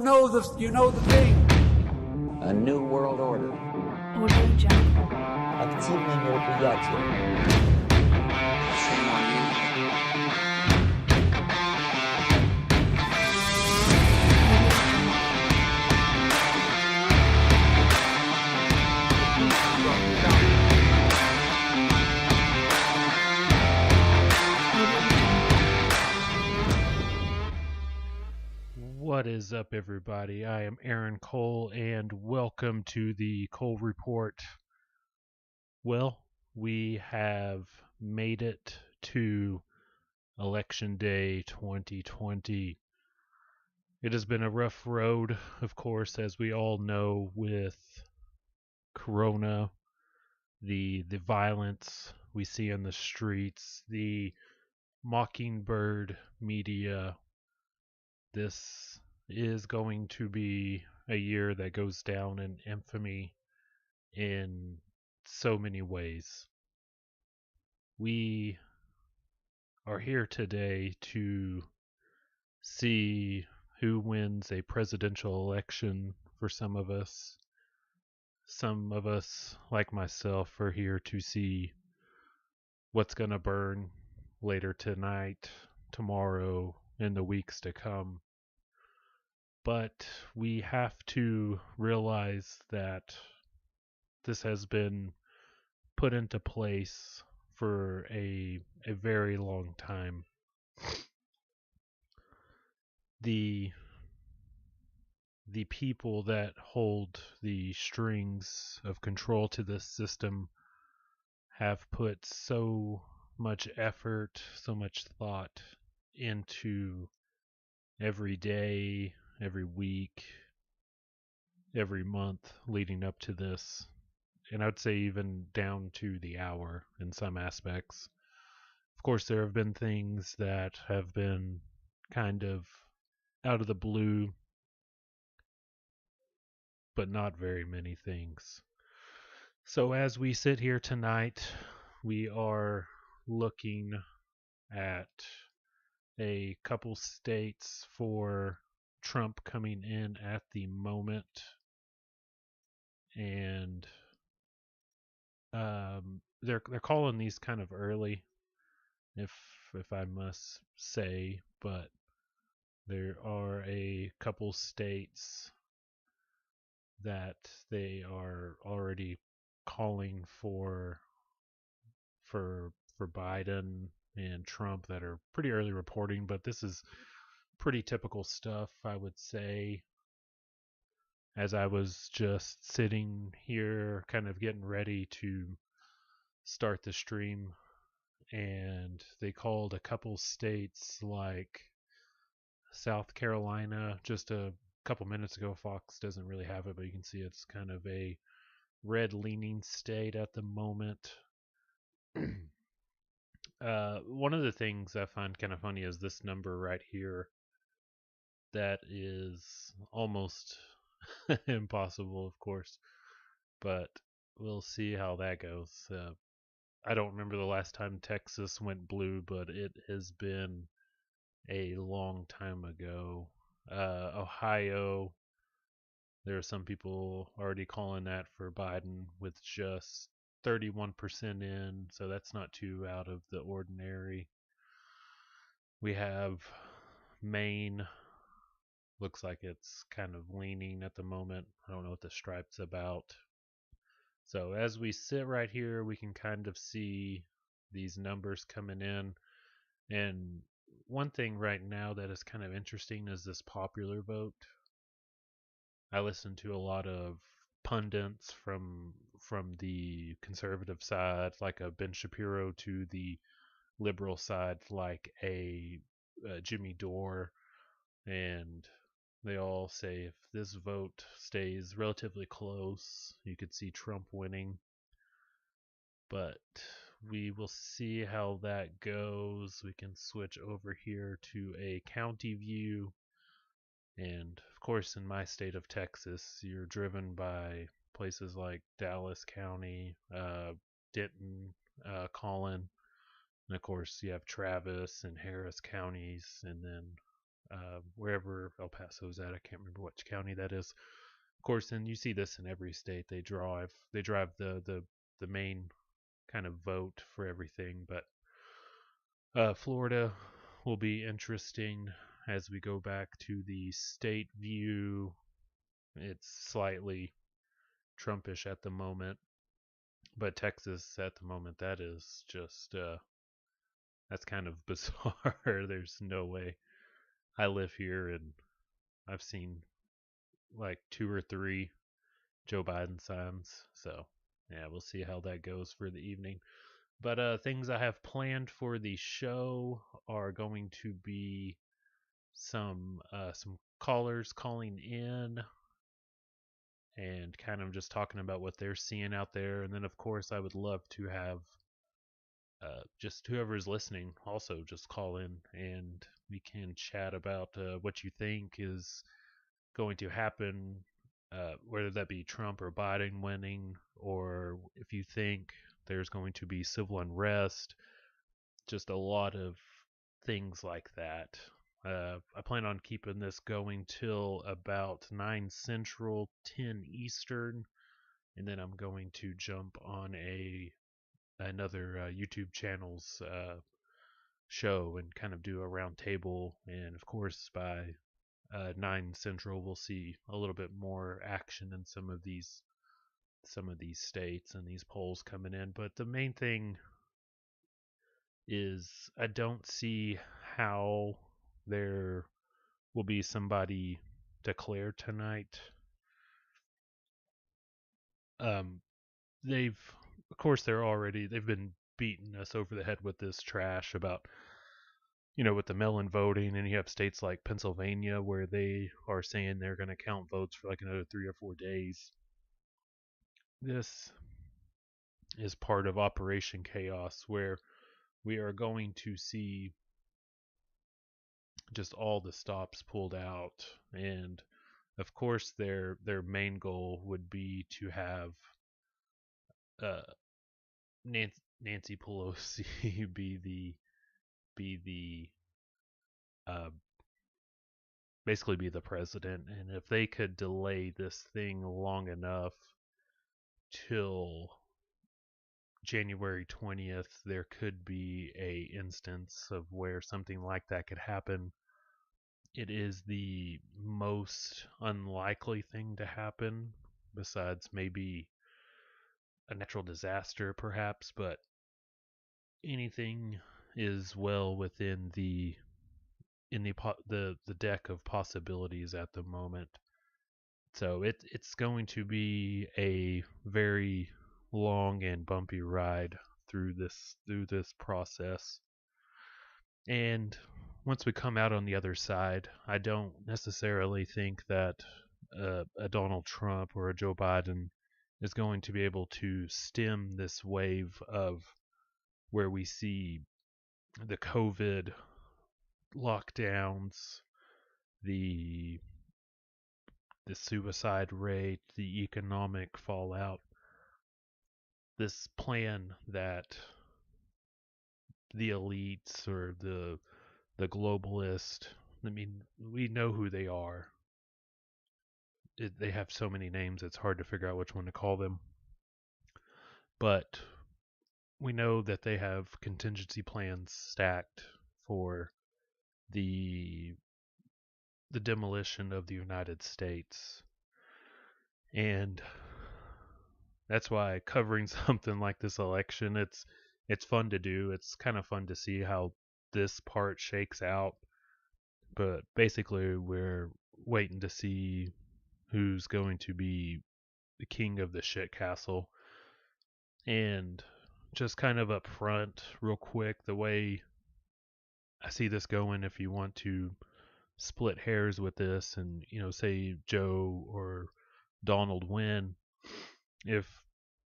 You know the thing. A new world order. Активные мероприятия. What is up, everybody? I am Aaron Cole, and welcome to the Cole Report. Well, we have made it to Election Day 2020. It has been a rough road, of course, as we all know, with Corona, the violence we see in the streets, the Mockingbird media. This is going to be a year that goes down in infamy in so many ways. We are here today to see who wins a presidential election for some of us. Some of us, like myself, are here to see what's going to burn later tonight, tomorrow, in the weeks to come. But we have to realize that this has been put into place for a very long time. The people that hold the strings of control to this system have put so much effort, so much thought into every day, every week, every month leading up to this. And I would say even down to the hour in some aspects. Of course, there have been things that have been kind of out of the blue, but not very many things. So as we sit here tonight, we are looking at a couple states for Trump coming in at the moment, and they're calling these kind of early, if I must say, but there are a couple states that they are already calling for Biden and Trump that are pretty early reporting, but this is pretty typical stuff, I would say. As I was just sitting here kind of getting ready to start the stream, and they called a couple states like South Carolina just a couple minutes ago. Fox doesn't really have it, but you can see it's kind of a red leaning state at the moment. One of the things I find kind of funny is this number right here that is almost impossible, of course, but we'll see how that goes. I don't remember the last time Texas went blue, but it has been a long time ago. Ohio, there are some people already calling that for Biden with just 31% in, so that's not too out of the ordinary. We have Maine. Looks like it's kind of leaning at the moment. I don't know what the stripe's about. So as we sit right here, we can kind of see these numbers coming in. And one thing right now that is kind of interesting is this popular vote. I listen to a lot of pundits from the conservative side, like a Ben Shapiro, to the liberal side, like a Jimmy Dore, and they all say if this vote stays relatively close, you could see Trump winning. But we will see how that goes. We can switch over here to a county view. And of course, in my state of Texas, you're driven by places like Dallas County, Denton, Collin, and of course, you have Travis and Harris counties, and then wherever El Paso's at. I can't remember which county that is. Of course, and you see this in every state. They drive the main kind of vote for everything. But Florida will be interesting as we go back to the state view. It's slightly Trumpish at the moment, but Texas at the moment, that is just that's kind of bizarre. There's no way. I live here and I've seen like 2 or 3 Joe Biden signs. So yeah, we'll see how that goes for the evening. But things I have planned for the show are going to be some callers calling in and kind of just talking about what they're seeing out there. And then of course I would love to have just whoever's listening also just call in and we can chat about what you think is going to happen, whether that be Trump or Biden winning, or if you think there's going to be civil unrest, just a lot of things like that. I plan on keeping this going till about 9 Central, 10 Eastern, and then I'm going to jump on another YouTube channel's show and kind of do a round table. And of course, by 9 Central, we'll see a little bit more action in some of these states and these polls coming in. But the main thing is I don't see how there will be somebody declared tonight. They've been beating us over the head with this trash about, with the mail-in voting, and you have states like Pennsylvania where they are saying they're going to count votes for like another 3 or 4 days. This is part of Operation Chaos, where we are going to see just all the stops pulled out, and of course their main goal would be to have Nancy Pelosi basically be the president. And if they could delay this thing long enough till January 20th, there could be a instance of where something like that could happen. It is the most unlikely thing to happen, besides maybe a natural disaster perhaps, but anything is well within the deck of possibilities at the moment. So it's going to be a very long and bumpy ride through this process. And once we come out on the other side, I don't necessarily think that a Donald Trump or a Joe Biden is going to be able to stem this wave of where we see the COVID lockdowns, the suicide rate, the economic fallout. This plan that the elites or the globalist, I mean, we know who they are. They have so many names, it's hard to figure out which one to call them. But we know that they have contingency plans stacked for the demolition of the United States. And that's why covering something like this election, it's fun to do. It's kind of fun to see how this part shakes out. But basically, we're waiting to see who's going to be the king of the shit castle. And just kind of up front, real quick, the way I see this going, if you want to split hairs with this and, say Joe or Donald win, if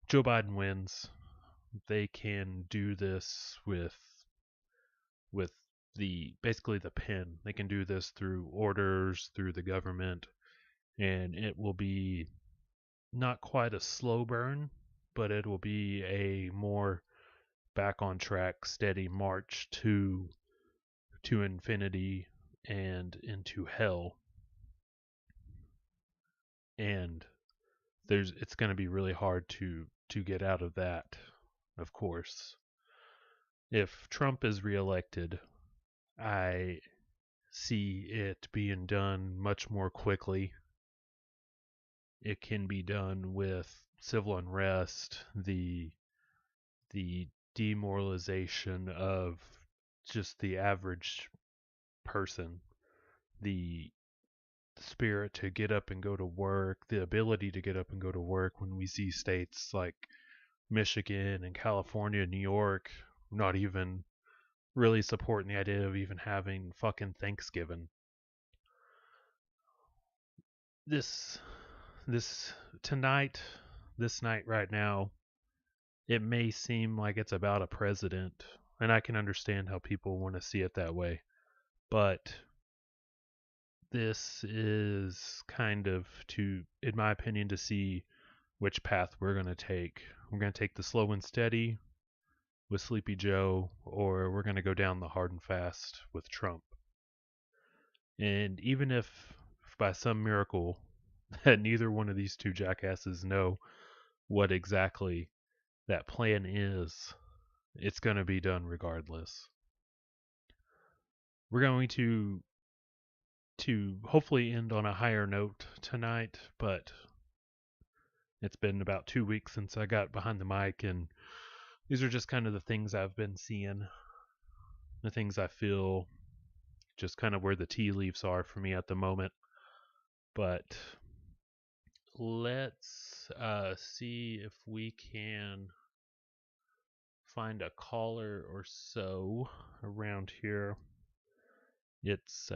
Joe Biden wins, they can do this with basically the pen. They can do this through orders, through the government, and it will be not quite a slow burn, but it will be a more back on track, steady march to infinity and into hell. And it's going to be really hard to get out of that, of course. If Trump is reelected, I see it being done much more quickly. It can be done with civil unrest, the demoralization of just the average person, the spirit to get up and go to work, the ability to get up and go to work when we see states like Michigan and California, New York, not even really supporting the idea of even having fucking Thanksgiving. This tonight, this night right now, it may seem like it's about a president, and I can understand how people want to see it that way, but this is kind of to, in my opinion, to see which path we're going to take. We're going to take the slow and steady with Sleepy Joe, or we're going to go down the hard and fast with Trump. And even if by some miracle that neither one of these two jackasses know what exactly that plan is, it's going to be done regardless. We're going to hopefully end on a higher note tonight, but it's been about 2 weeks since I got behind the mic, and these are just kind of the things I've been seeing, the things I feel, just kind of where the tea leaves are for me at the moment. But let's see if we can find a caller or so around here. It's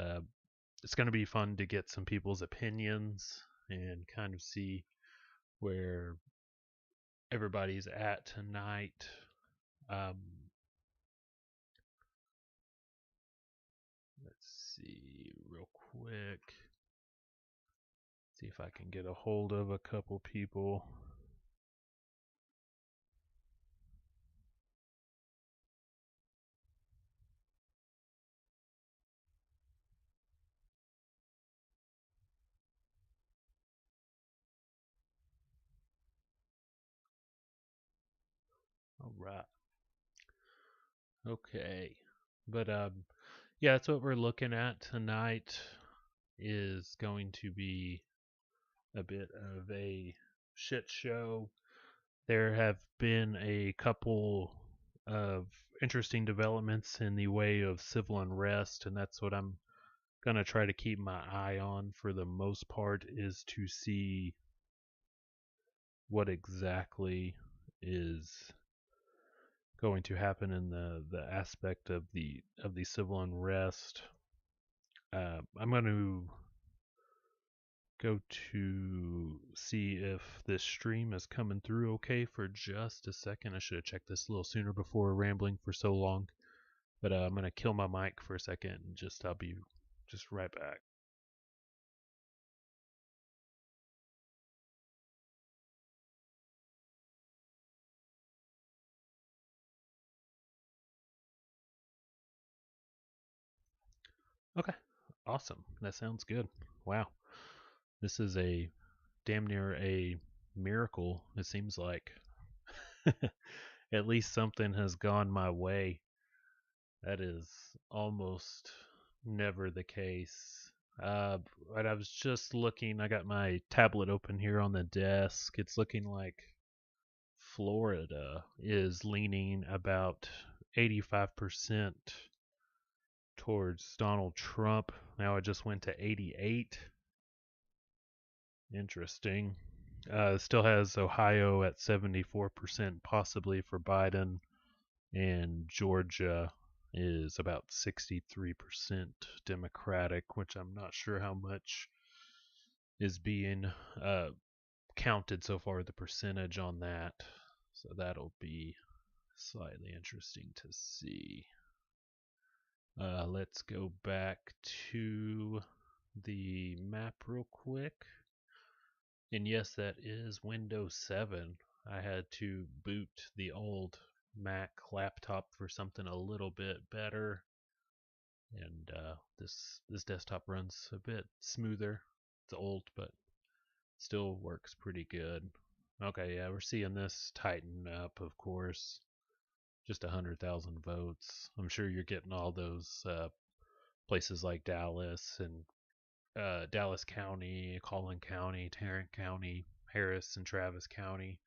going to be fun to get some people's opinions and kind of see where everybody's at tonight. Let's see real quick. See if I can get a hold of a couple people. All right. Okay. But yeah, that's what we're looking at tonight, is going to be a bit of a shit show. There have been a couple of interesting developments in the way of civil unrest, and that's what I'm going to try to keep my eye on for the most part, is to see what exactly is going to happen in the aspect of the civil unrest. I'm going to go to see if this stream is coming through okay for just a second. I should have checked this a little sooner before rambling for so long. But I'm going to kill my mic for a second and I'll be just right back. Okay, awesome. That sounds good. Wow. This is a damn near a miracle, it seems like. At least something has gone my way. That is almost never the case. But I was just looking, I got my tablet open here on the desk. It's looking like Florida is leaning about 85% towards Donald Trump. Now it just went to 88. Interesting. Still has Ohio at 74% possibly for Biden, and Georgia is about 63% Democratic, which I'm not sure how much is being counted so far, the percentage on that. So that'll be slightly interesting to see. Let's go back to the map real quick. And yes, that is Windows 7. I had to boot the old Mac laptop for something a little bit better. and this desktop runs a bit smoother. It's old, but still works pretty good. Okay, yeah, we're seeing this tighten up, of course. Just 100,000 votes. I'm sure you're getting all those places like Dallas and Dallas County, Collin County, Tarrant County, Harris and Travis County.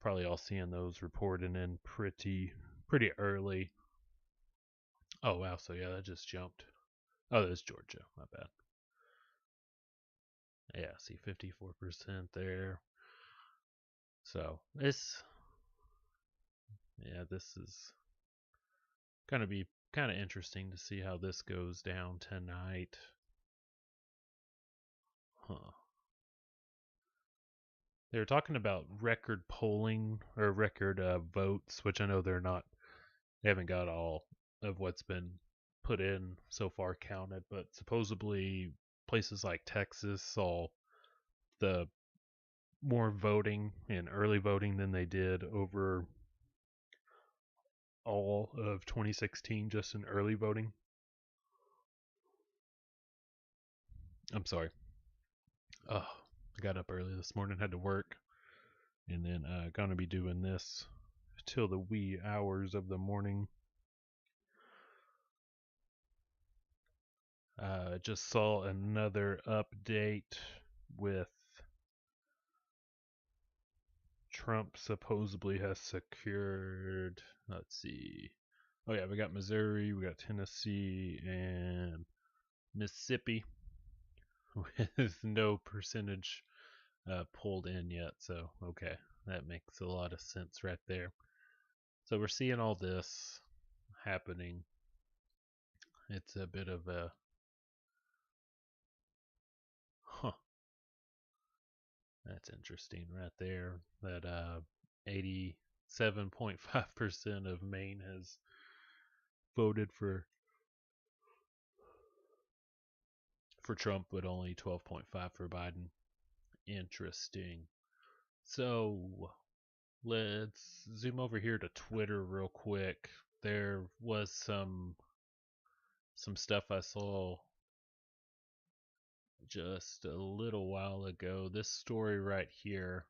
Probably all seeing those reporting in pretty early. Oh wow, so yeah, that just jumped. Oh, that's Georgia. My bad. Yeah, see 54% there. So this is gonna be kind of interesting to see how this goes down tonight. Huh. They were talking about record polling or record votes, which I know they haven't got all of what's been put in so far counted, but supposedly places like Texas saw the more voting and early voting than they did over all of 2016 just in early voting. I'm sorry. Oh, I got up early this morning, had to work, and then gonna be doing this till the wee hours of the morning. Just saw another update with Trump supposedly has secured, let's see. Oh yeah, we got Missouri, we got Tennessee, and Mississippi with no percentage pulled in yet. So, okay, that makes a lot of sense right there. So we're seeing all this happening. It's a bit of a huh. That's interesting right there. That 87.5% of Maine has voted for Trump, but only 12.5 for Biden. Interesting. So let's zoom over here to Twitter real quick. There was some stuff I saw just a little while ago. This story right here,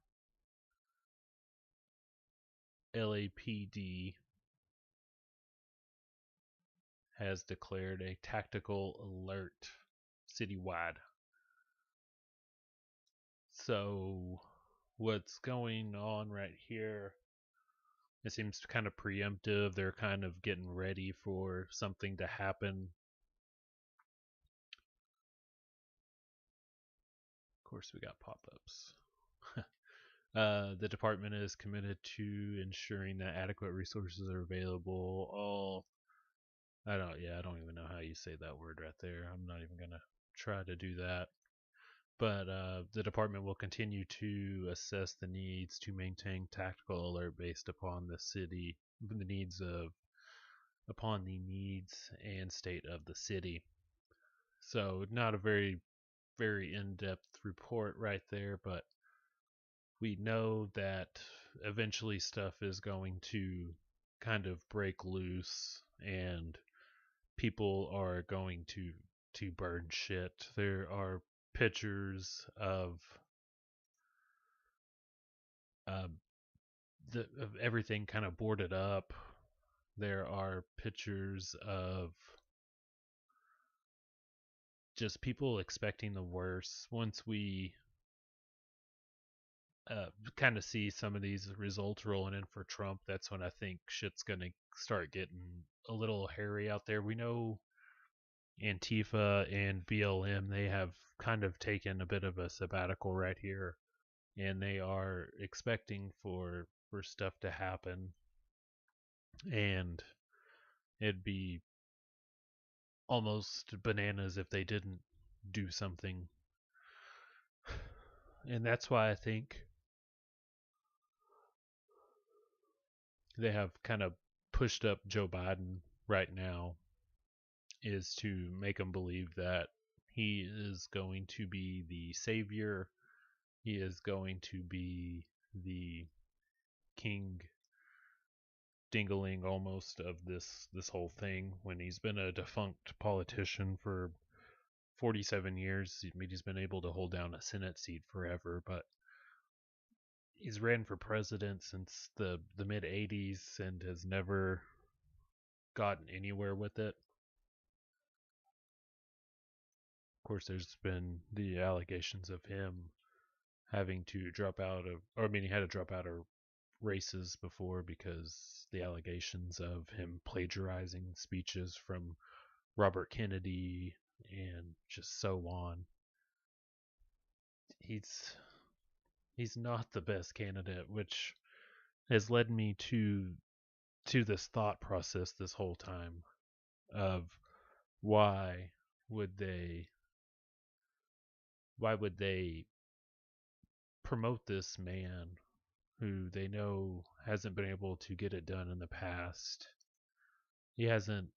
LAPD has declared a tactical alert citywide. So what's going on right here? It seems kind of preemptive. They're kind of getting ready for something to happen. Of course, we got pop-ups. The department is committed to ensuring that adequate resources are available. I don't even know how you say that word right there. I'm not even gonna try to do that. But the department will continue to assess the needs to maintain tactical alert based upon the needs and state of the city. So not a very in-depth report right there, but we know that eventually stuff is going to kind of break loose and people are going to burn shit. There are pictures of uh, of everything kind of boarded up. There are pictures of just people expecting the worst. Once we kind of see some of these results rolling in for Trump, that's when I think shit's going to start getting a little hairy out there. We know Antifa and BLM, they have kind of taken a bit of a sabbatical right here, and they are expecting for stuff to happen, and it'd be almost bananas if they didn't do something. And that's why I think they have kind of pushed up Joe Biden right now, is to make him believe that he is going to be the savior. He is going to be the king dingling almost of this whole thing when he's been a defunct politician for 47 years. I mean, he's been able to hold down a Senate seat forever, but he's ran for president since the mid 80s and has never gotten anywhere with it. Of course, there's been the allegations of him having to drop out of, or I mean, he had to drop out of races before because the allegations of him plagiarizing speeches from Robert Kennedy and just so on. He's not the best candidate, which has led me to this thought process this whole time of why would they promote this man who they know hasn't been able to get it done in the past. He hasn't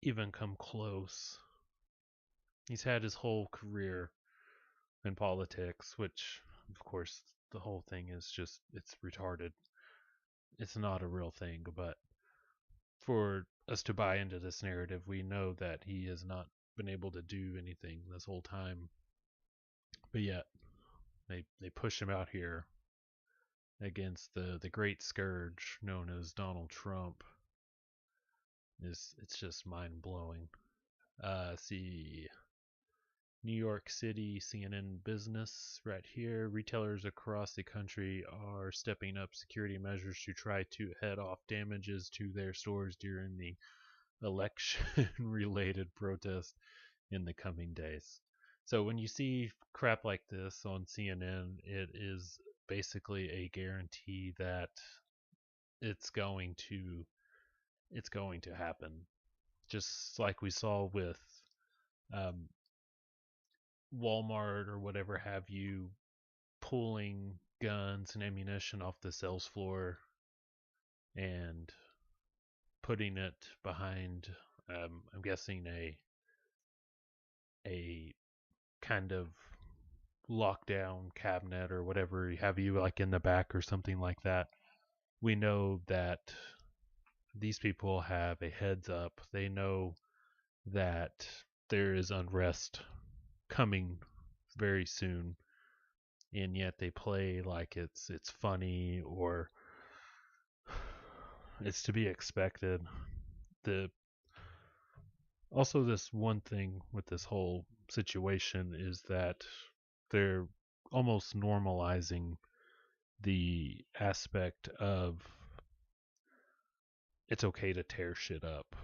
even come close. He's had his whole career in politics, which, of course, the whole thing is just, it's retarded. It's not a real thing, but for us to buy into this narrative, we know that he has not been able to do anything this whole time. But yet, they push him out here against the great scourge known as Donald Trump. It's just mind-blowing. See, New York City, CNN Business right here. Retailers across the country are stepping up security measures to try to head off damages to their stores during the election-related protest in the coming days. So when you see crap like this on CNN, it is basically a guarantee that it's going to happen. Just like we saw with Walmart or whatever have you pulling guns and ammunition off the sales floor and putting it behind, I'm guessing a kind of lockdown cabinet or whatever have you, like in the back or something like that. We know that these people have a heads up. They know that there is unrest coming very soon, and yet they play like it's funny or it's to be expected. Also, this one thing with this whole situation is that they're almost normalizing the aspect of it's okay to tear shit up.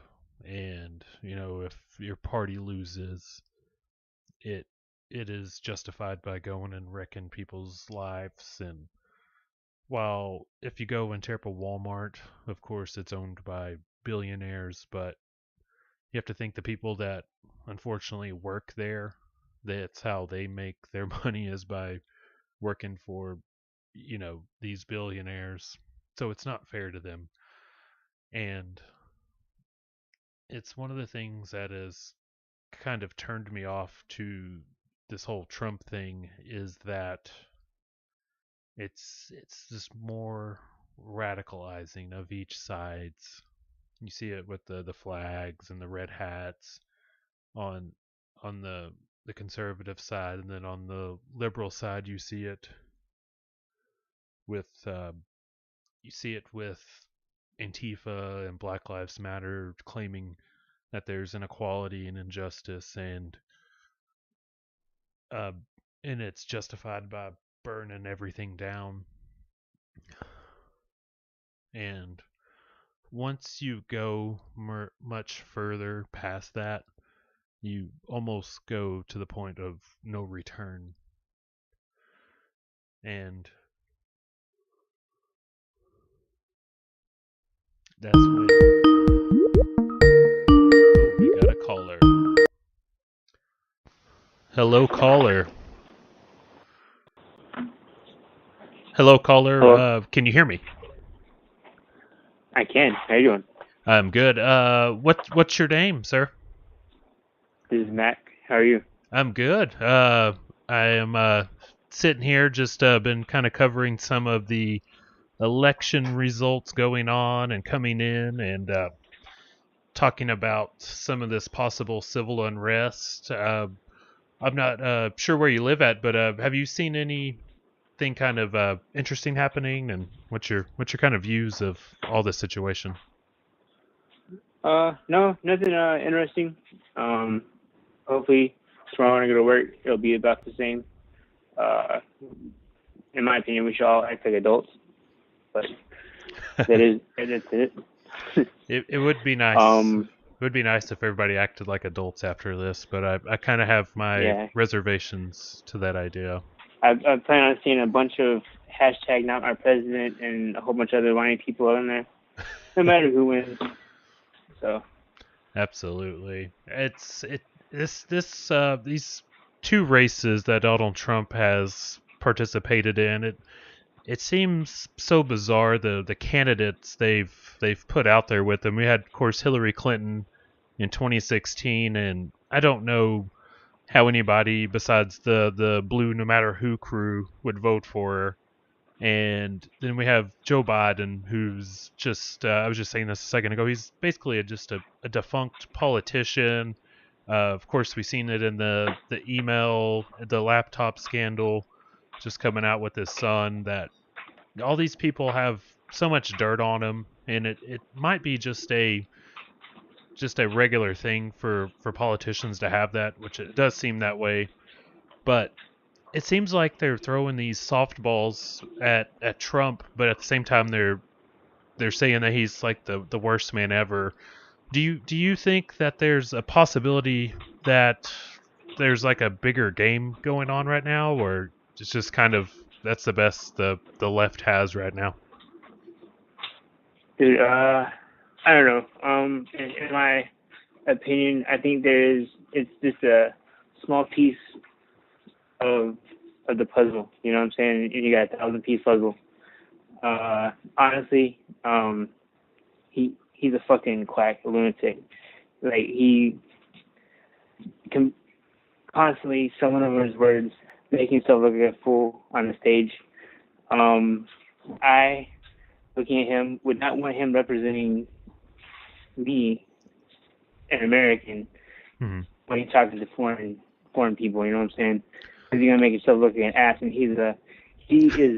And, if your party loses, it is justified by going and wrecking people's lives. And while if you go and tear up a Walmart, of course it's owned by billionaires, but you have to think the people that unfortunately work there, that's how they make their money, is by working for, these billionaires. So it's not fair to them. And it's one of the things that has kind of turned me off to this whole Trump thing, is that it's just more radicalizing of each side's. You see it with the flags and the red hats on the conservative side, and then on the liberal side you see it with Antifa and Black Lives Matter claiming that there's inequality and injustice, and it's justified by burning everything down. And once you go much further past that, you almost go to the point of no return. And that's when... Oh, we got a caller. Hello, caller. Hello, caller. Hello? Can you hear me? I can. How you doing? I'm good. What's your name, sir? This is Mac. How are you? I'm good. I am sitting here, just been kind of covering some of the election results going on and coming in, and talking about some of this possible civil unrest. I'm not sure where you live at, but have you seen anything kind of interesting happening? And what's your kind of views of all this situation? No, nothing interesting. Hopefully tomorrow when I go to work, it'll be about the same. Uh, in my opinion, we should all act like adults, but that's it. It would be nice. It would be nice if everybody acted like adults after this, but I kind of have my reservations to that idea. I plan on seeing a bunch of hashtag not my president and a whole bunch of other whiny people on there, no matter who wins. So. Absolutely, these two races that Donald Trump has participated in. It seems so bizarre, the candidates they've put out there with them. We had, of course, Hillary Clinton in 2016, and I don't know how anybody besides the blue no matter who crew would vote for her. And then we have Joe Biden, who's just I was just saying this a second ago, he's basically just a defunct politician. Of course, we've seen it in the email, the laptop scandal, just coming out with his son, that all these people have so much dirt on them, and it might be just a regular thing for politicians to have that, which it does seem that way. But it seems like they're throwing these softballs at Trump, but at the same time they're saying that he's like the worst man ever. Do you think that there's a possibility that there's like a bigger game going on right now, or it's just kind of that's the best the left has right now? Dude, I don't know. In my opinion, I think it's just a small piece of the puzzle. You know what I'm saying? You got a 1,000-piece puzzle. Honestly, he's a fucking quack, a lunatic. Like, he can constantly stumbling over his words, making himself look like a fool on the stage. I, looking at him, would not want him representing me, an American, when he's talking to foreign people. You know what I'm saying? Because he's gonna make himself look like an ass, and he is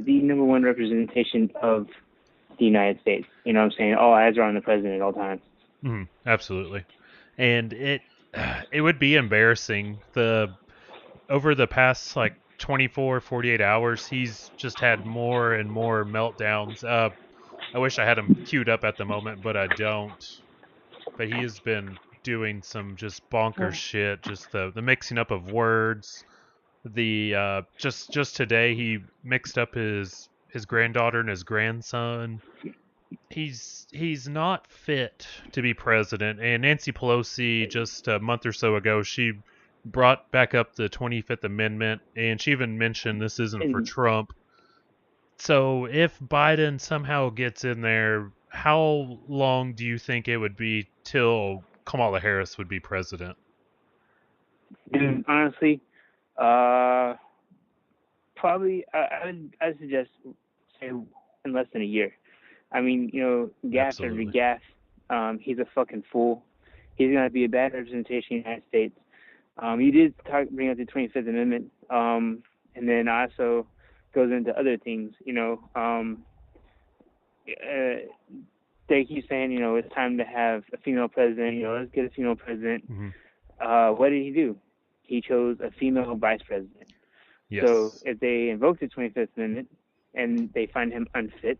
the number one representation of the United States. You know what I'm saying? All eyes are on the president at all times. Absolutely. And it would be embarrassing. Over the past like 24, 48 hours, he's just had more and more meltdowns. I wish I had him queued up at the moment, but I don't. But he has been doing some just bonkers shit, just the mixing up of words. Just today he mixed up his granddaughter and his grandson. He's not fit to be president. And Nancy Pelosi, just a month or so ago, she brought back up the 25th Amendment, and she even mentioned this isn't for Trump. So if Biden somehow gets in there, how long do you think it would be till Kamala Harris would be president? Dude, honestly, probably I'd suggest say in less than a year. I mean, you know, gaff every gaff. He's a fucking fool. He's gonna be a bad representation of the United States. You did bring up the 25th Amendment, and then also goes into other things. You know, they keep saying, you know, it's time to have a female president. You know, let's get a female president. What did he do? He chose a female vice president. Yes. So if they invoke the 25th Amendment and they find him unfit,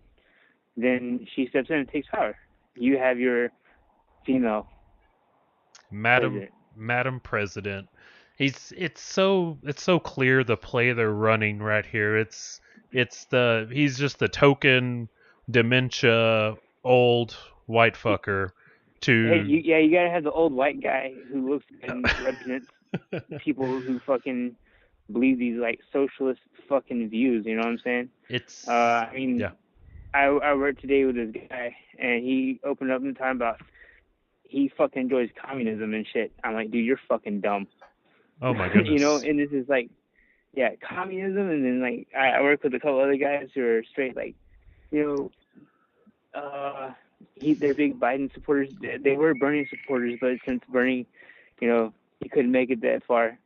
then she steps in and takes power. You have your female Madam President. It's so clear the play they're running right here. He's just the token dementia old white fucker to you gotta have the old white guy who looks and represents people who fucking believe these like socialist fucking views. You know what I'm saying? I mean, yeah. I worked today with this guy, and he opened up and talking about he fucking enjoys communism and shit. I'm like, dude, you're fucking dumb. Oh my goodness. You know, and this is like, yeah, communism, and then like I work with a couple other guys who are straight like you know, they're big Biden supporters. They were Bernie supporters, but since Bernie, he couldn't make it that far,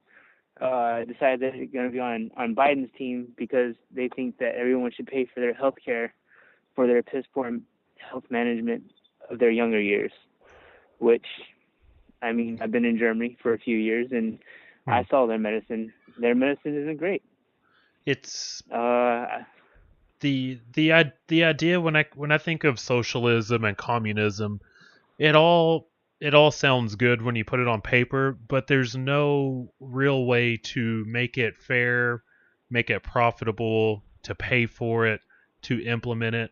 decided that they're going to be on Biden's team because they think that everyone should pay for their health care for their piss poor health management of their younger years. Which, I mean, I've been in Germany for a few years and I saw their medicine. Their medicine isn't great. It's the idea when I think of socialism and communism, it all sounds good when you put it on paper, but there's no real way to make it fair, make it profitable, to pay for it, to implement it.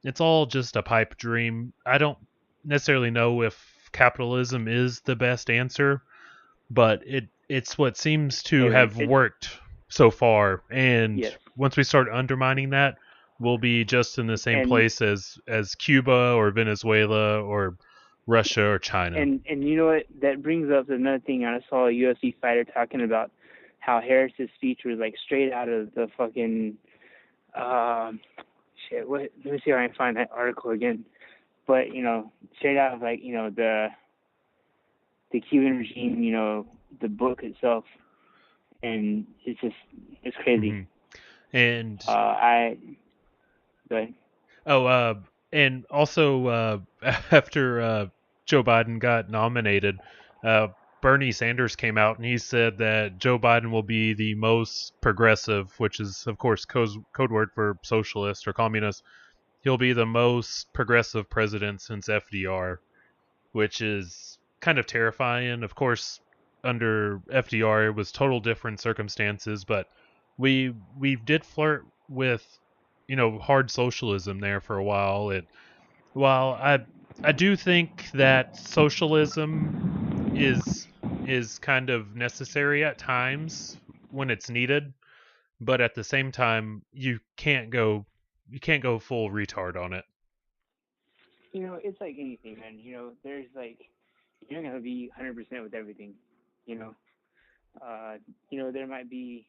It's all just a pipe dream. I don't necessarily know if capitalism is the best answer, but it's what seems to have worked so far, and yes. Once we start undermining that, we'll be just in the same place as Cuba or Venezuela or Russia or China. And you know what? That brings up another thing. I saw a UFC fighter talking about how Harris's speech was like straight out of the fucking shit. What? Let me see if I can find that article again. But straight out of like the Cuban regime. The book itself, and it's crazy. Mm-hmm. And go ahead. Oh, and also after Joe Biden got nominated, Bernie Sanders came out and he said that Joe Biden will be the most progressive, which is of course code word for socialist or communist. He'll be the most progressive president since FDR, which is kind of terrifying. Of course, under FDR it was total different circumstances, but we did flirt with hard socialism there for a while. While I do think that socialism is kind of necessary at times when it's needed, but at the same time you can't go full retard on it. It's like anything, man. There's like you're not gonna be 100% with everything. There might be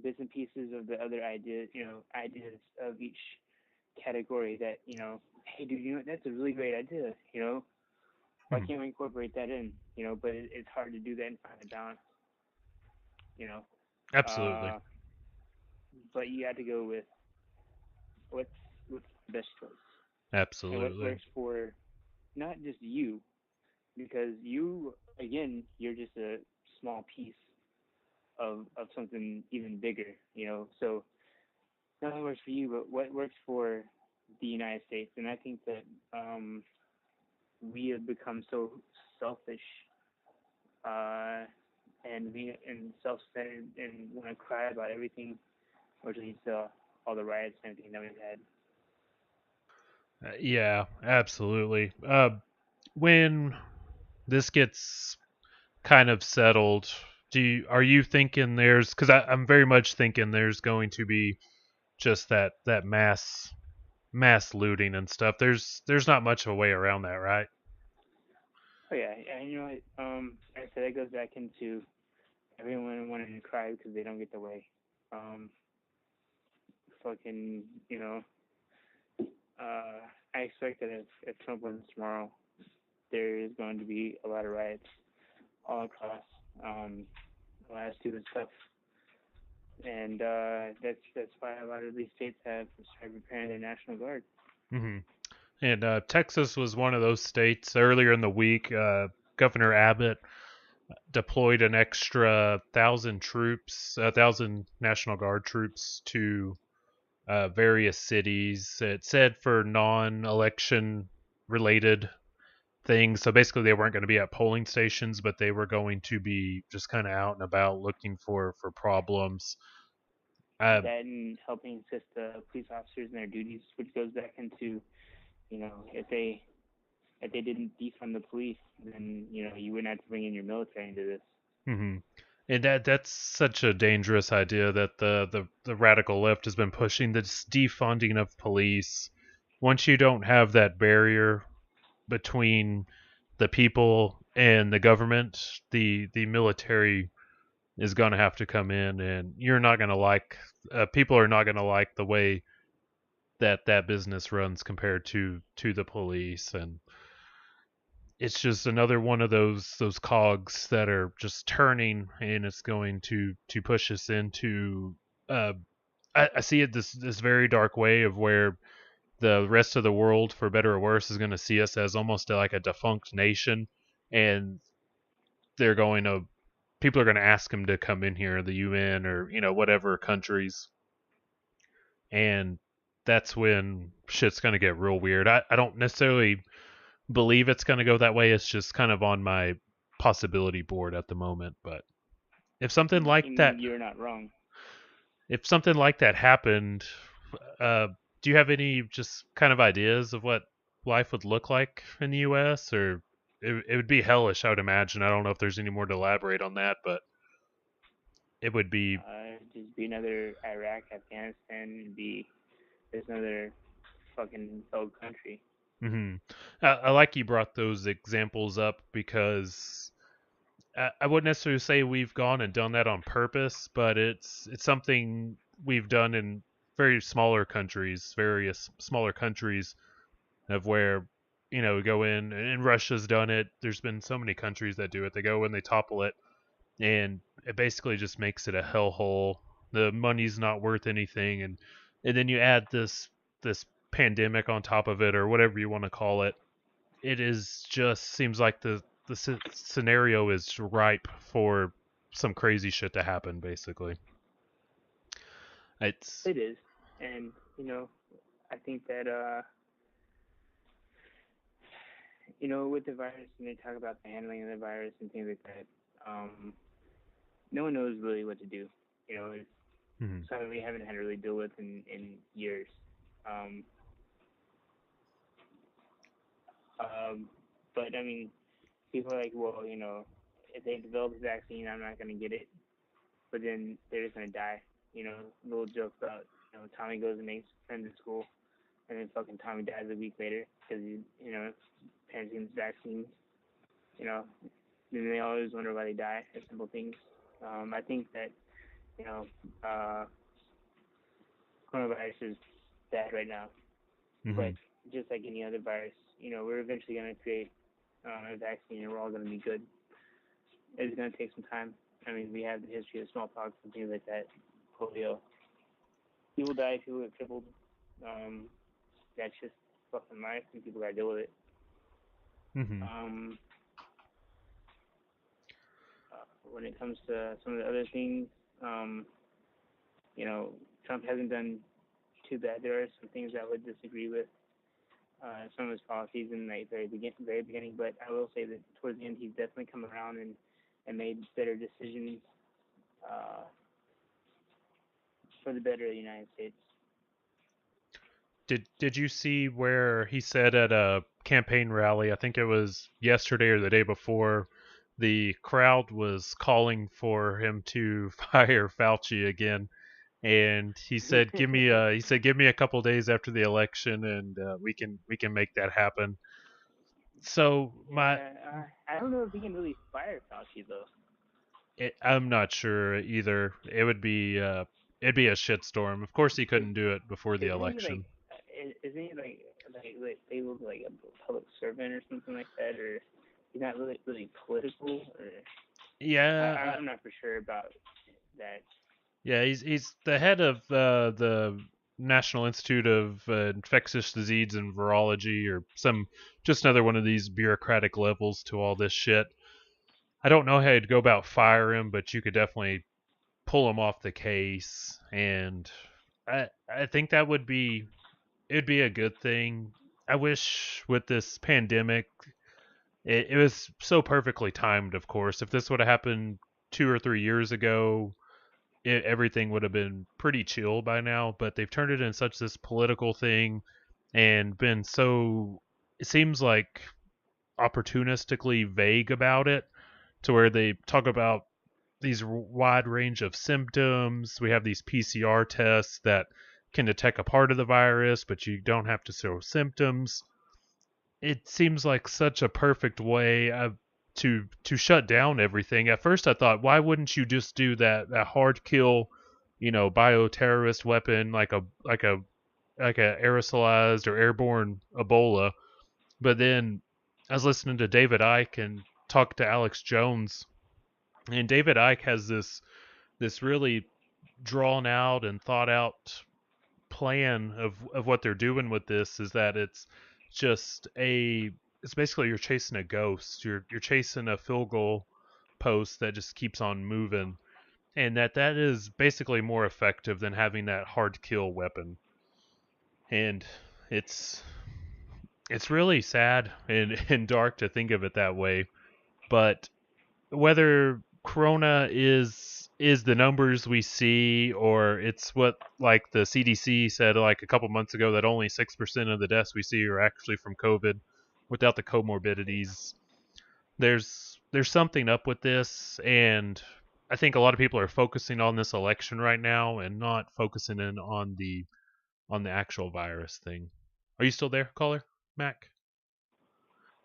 bits and pieces of the other ideas of each category that hey, dude, that's a really great idea. Why can't we incorporate that in? But it's hard to do that and find a balance. Absolutely. But you have to go with what's the best choice. Absolutely. And what works for not just you, because you, again, you're just a small piece of something even bigger, So not what works for you, but what works for the United States. And I think that we have become so selfish and self-centered and want to cry about everything, which leads to all the riots and everything that we've had. Yeah, absolutely. When this gets kind of settled, are you thinking because I'm very much thinking there's going to be just that mass looting and stuff. There's not much of a way around that, right? Oh yeah, and like I said, that goes back into everyone wanting to cry because they don't get the way. Fucking, I expect that if Trump wins tomorrow, there is going to be a lot of riots all across. The last two and stuff, and that's why a lot of these states have started preparing their National Guard. Mm-hmm. And Texas was one of those states. Earlier in the week, Governor Abbott deployed an extra 1,000 National Guard troops to various cities. It said for non-election related things. So basically, they weren't going to be at polling stations, but they were going to be just kind of out and about looking for problems. That and helping assist the police officers in their duties, which goes back into, if they didn't defund the police, then you wouldn't have to bring in your military into this. Mm-hmm. And that's such a dangerous idea that the radical left has been pushing, this defunding of police. Once you don't have that barrier between the people and the government, the military is going to have to come in, and you're not going to like people are not going to like the way that business runs compared to the police. And it's just another one of those cogs that are just turning, and it's going to push us into I see it this very dark way of where the rest of the world, for better or worse, is going to see us as almost like a defunct nation, and they're going to people are going to ask them to come in here, the UN or whatever countries, and that's when shit's going to get real weird. I don't necessarily believe it's going to go that way. It's just kind of on my possibility board at the moment. But if something like that, you're not wrong. If something like that happened, do you have any just kind of ideas of what life would look like in the U.S.? Or it would be hellish, I would imagine. I don't know if there's any more to elaborate on that, but it would be just be another Iraq, Afghanistan, and be just another fucking thug country. Mm-hmm. I like you brought those examples up because I wouldn't necessarily say we've gone and done that on purpose, but it's something we've done in various smaller countries of where we go in, and Russia's done it. There's been so many countries that do it. They go in, they topple it, and it basically just makes it a hellhole. The money's not worth anything, and then you add this pandemic on top of it, or whatever you want to call it. It is just seems like the scenario is ripe for some crazy shit to happen. Basically, it is, and I think that with the virus, and they talk about the handling of the virus and things like that. No one knows really what to do. It's something we haven't had to really deal with in years. But I mean, people are like, well, if they develop a vaccine, I'm not gonna get it. But then they're just gonna die. Little joke about Tommy goes and makes friends at school, and then fucking Tommy dies a week later because parents get his vaccines. Then they always wonder why they die at simple things. I think that coronavirus is bad right now, but just like any other virus, we're eventually going to create a vaccine, and we're all going to be good. It's going to take some time. I mean, we have the history of smallpox and things like that, polio. People die, people get crippled. That's just fucking life, and people got to deal with it. When it comes to some of the other things, Trump hasn't done too bad. There are some things I would disagree with, some of his policies in the very beginning, but I will say that towards the end he's definitely come around and made better decisions for the better of the United States. Did you see where he said at a campaign rally, I think it was yesterday or the day before, the crowd was calling for him to fire Fauci again, and he said, "Give me a couple days after the election, and we can make that happen." So I don't know if he can really fire Fauci though. I'm not sure either. It would be it'd be a shitstorm. Of course, he couldn't do it before the election. Isn't he like able to like a public servant or something like that, or he's not really political? Or yeah, I'm not for sure about that. Yeah, he's the head of the National Institute of Infectious Disease and Virology, or just another one of these bureaucratic levels to all this shit. I don't know how you'd go about fire him, but you could definitely pull him off the case, and I think that it'd be a good thing. I wish with this pandemic, it was so perfectly timed. Of course, if this would have happened 2 or 3 years ago, everything would have been pretty chill by now, but they've turned it in such this political thing and been so, it seems like, opportunistically vague about it, to where they talk about these wide range of symptoms. We have these PCR tests that can detect a part of the virus, but you don't have to show symptoms. It seems like such a perfect way to shut down everything. At first I thought, why wouldn't you just do that hard kill, bioterrorist weapon, like a like a aerosolized or airborne Ebola. But then I was listening to David Icke and talked to Alex Jones, and David Icke has this really drawn out and thought out plan of what they're doing with this. Is that just it's basically you're chasing a ghost. You're chasing a field goal post that just keeps on moving, and that is basically more effective than having that hard kill weapon. And it's it's really sad and dark to think of it that way. But whether Corona is the numbers we see, or it's what like the CDC said like a couple months ago that only 6% of the deaths we see are actually from COVID without the comorbidities. There's something up with this, and I think a lot of people are focusing on this election right now and not focusing in on the actual virus thing. Are you still there, caller? Mac?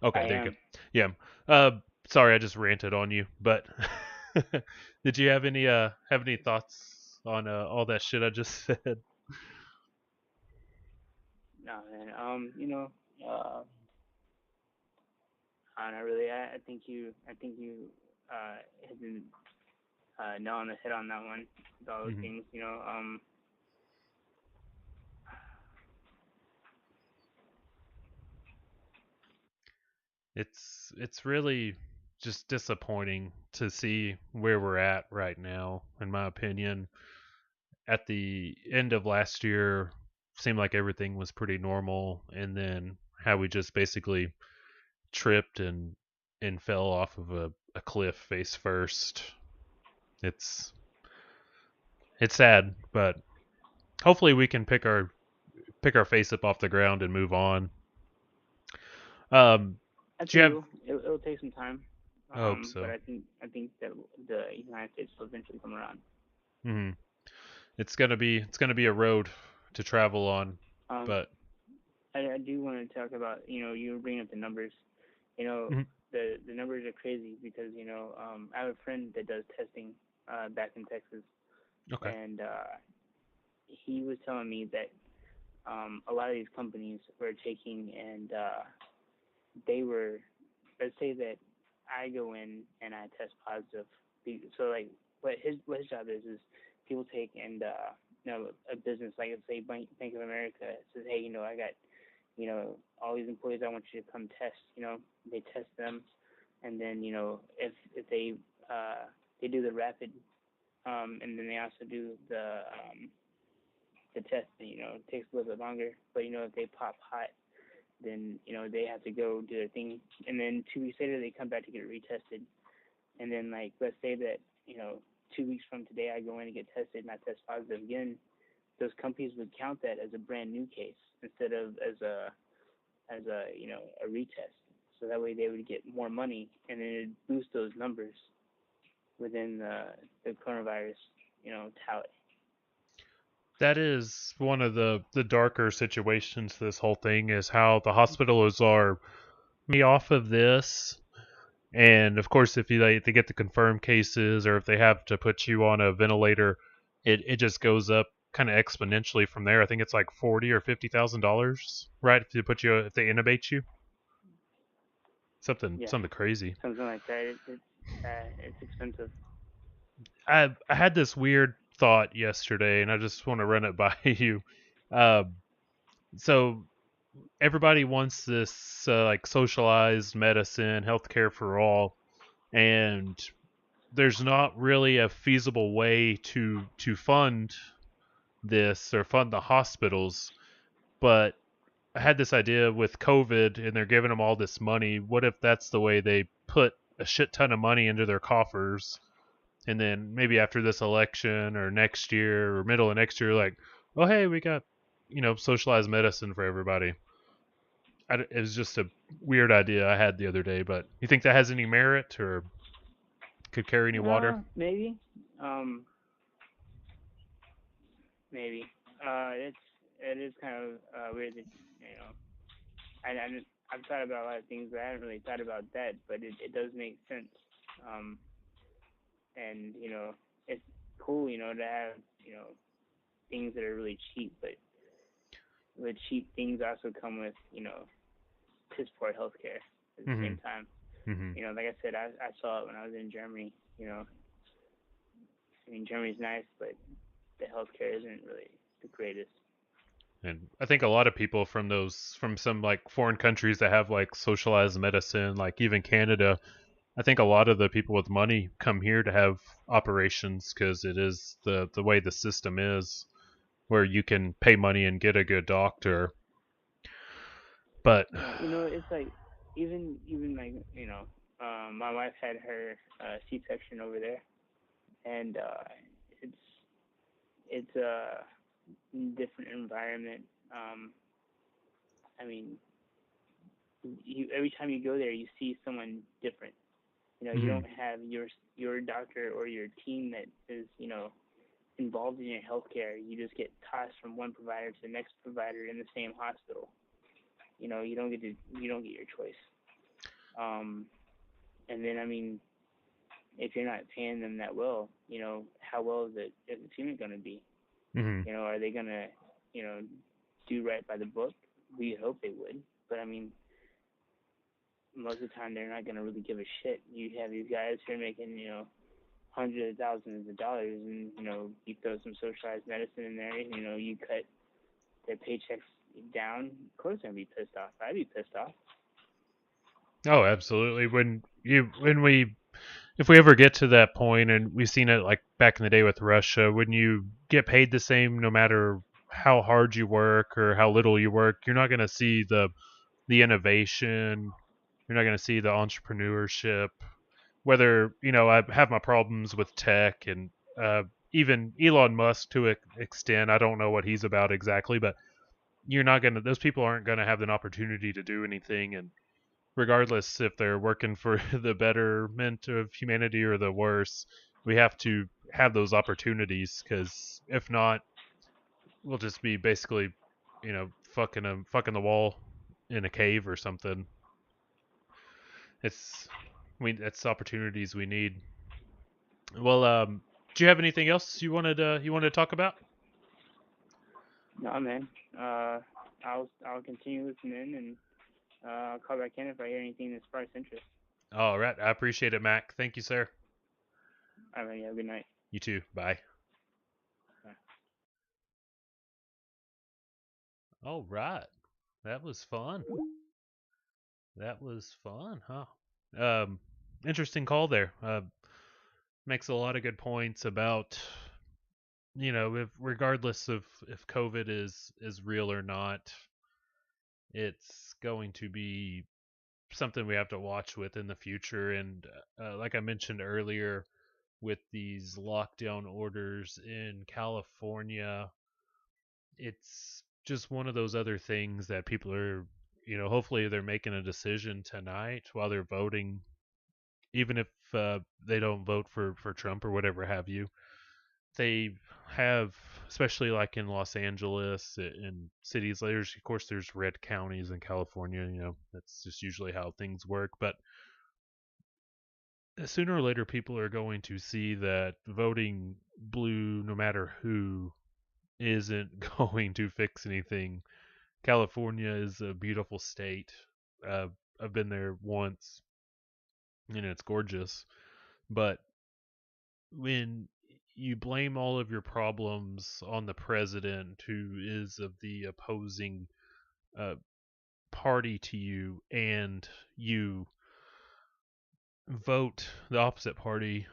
I Okay, there you go. am. Yeah. Uh, sorry, I just ranted on you, but did you have any thoughts on all that shit I just said? No, man. Uh, not really. I think you hit the nail on the head on that one. With all those Hmm. things, It's really just disappointing to see where we're at right now, in my opinion. At the end of last year, seemed like everything was pretty normal, and then how we just basically tripped and fell off of a cliff face first. It's it's sad, but hopefully we can pick our face up off the ground and move on. Um, I do you think have? it'll take some time. I hope But so. I think that the United States will eventually come around. Hmm. It's gonna be a road to travel on, Um, but I do want to talk about, you were bringing up the numbers. You know, mhm. the numbers are crazy because, I have a friend that does testing back in Texas, Okay. and he was telling me that a lot of these companies were taking and they were, let's say that I go in and I test positive. So like what his job is people take and a business like let's say Bank of America says, hey, I got all these employees, I want you to come test. They test them, and then if they do the rapid, and then they also do the test. It takes a little bit longer, but if they pop hot, then they have to go do their thing, and then 2 weeks later they come back to get retested, and then like let's say that 2 weeks from today I go in and get tested and I test positive again, those companies would count that as a brand new case instead of as a a retest. So that way they would get more money, and then it'd boost those numbers within the coronavirus tally. That is one of the darker situations to this whole thing is how the hospitals are me off of this. And of course, if they get the confirmed cases or if they have to put you on a ventilator, it just goes up kind of exponentially from there. I think it's like $40,000 or $50,000, right? If if they intubate you, Yeah, something crazy. something like that. It's expensive. I had this weird thought yesterday, and I just want to run it by you. Uh, so everybody wants this like socialized medicine, healthcare for all, and there's not really a feasible way to fund this or fund the hospitals. But I had this idea with COVID, and they're giving them all this money. What if that's the way they put a shit ton of money into their coffers, and then maybe after this election or next year or middle of next year, like, oh hey, we got socialized medicine for everybody. It was just a weird idea I had the other day, but you think that has any merit or could carry any water? Maybe. Um, maybe. It is kind of weird that I've thought about a lot of things, but I haven't really thought about that. But it does make sense. Um, and it's cool, to have things that are really cheap. But with cheap things also come with, piss poor healthcare at the same time. Like I said, I saw it when I was in Germany. I mean, Germany's nice, but the healthcare isn't really the greatest. And I think a lot of people from some like foreign countries that have like socialized medicine, like even Canada, I think a lot of the people with money come here to have operations because it is the way the system is, where you can pay money and get a good doctor. But It's like even like my wife had her C-section over there, and it's a different environment. I mean, every time you go there, you see someone different. You don't have your doctor or your team that is involved in your healthcare. You just get tossed from one provider to the next provider in the same hospital. You don't get your choice. And then I mean, if you're not paying them that well, how well is the team going to be? Are they going to do right by the book? We hope they would, but I mean, most of the time they're not going to really give a shit. You have these guys who are making hundreds of thousands of dollars, and you throw some socialized medicine in there, you cut their paychecks down. Of course they're going to be pissed off. I'd be pissed off. Oh, absolutely. If we ever get to that point, and we've seen it like back in the day with Russia, when you get paid the same no matter how hard you work or how little you work, you're not going to see the innovation. You're not going to see the entrepreneurship. Whether I have my problems with tech and even Elon Musk to an extent. I don't know what he's about exactly, but those people aren't gonna have an opportunity to do anything, and regardless if they're working for the betterment of humanity or the worse, we have to have those opportunities, because if not, we'll just be basically, fucking the wall in a cave or something. That's opportunities we need. Well, do you have anything else you wanted to talk about? No, man. I'll continue listening, and I'll call back in if I hear anything that sparks interest. All right, I appreciate it, Mac. Thank you, sir. All right, have a good night. You too. Bye. Bye. All right, that was fun. Huh? Interesting call there. Makes a lot of good points about, if regardless of if COVID is real or not, it's going to be something we have to watch with in the future. And like I mentioned earlier, with these lockdown orders in California, it's just one of those other things that people are, hopefully they're making a decision tonight while they're voting, even if they don't vote for Trump or whatever have you. They have, especially like in Los Angeles and cities, there's red counties in California, that's just usually how things work, but sooner or later people are going to see that voting blue, no matter who, isn't going to fix anything. California is a beautiful state. Uh, I've been there once, and it's gorgeous. But when you blame all of your problems on the president, who is of the opposing uh, party to you, and you vote the opposite party,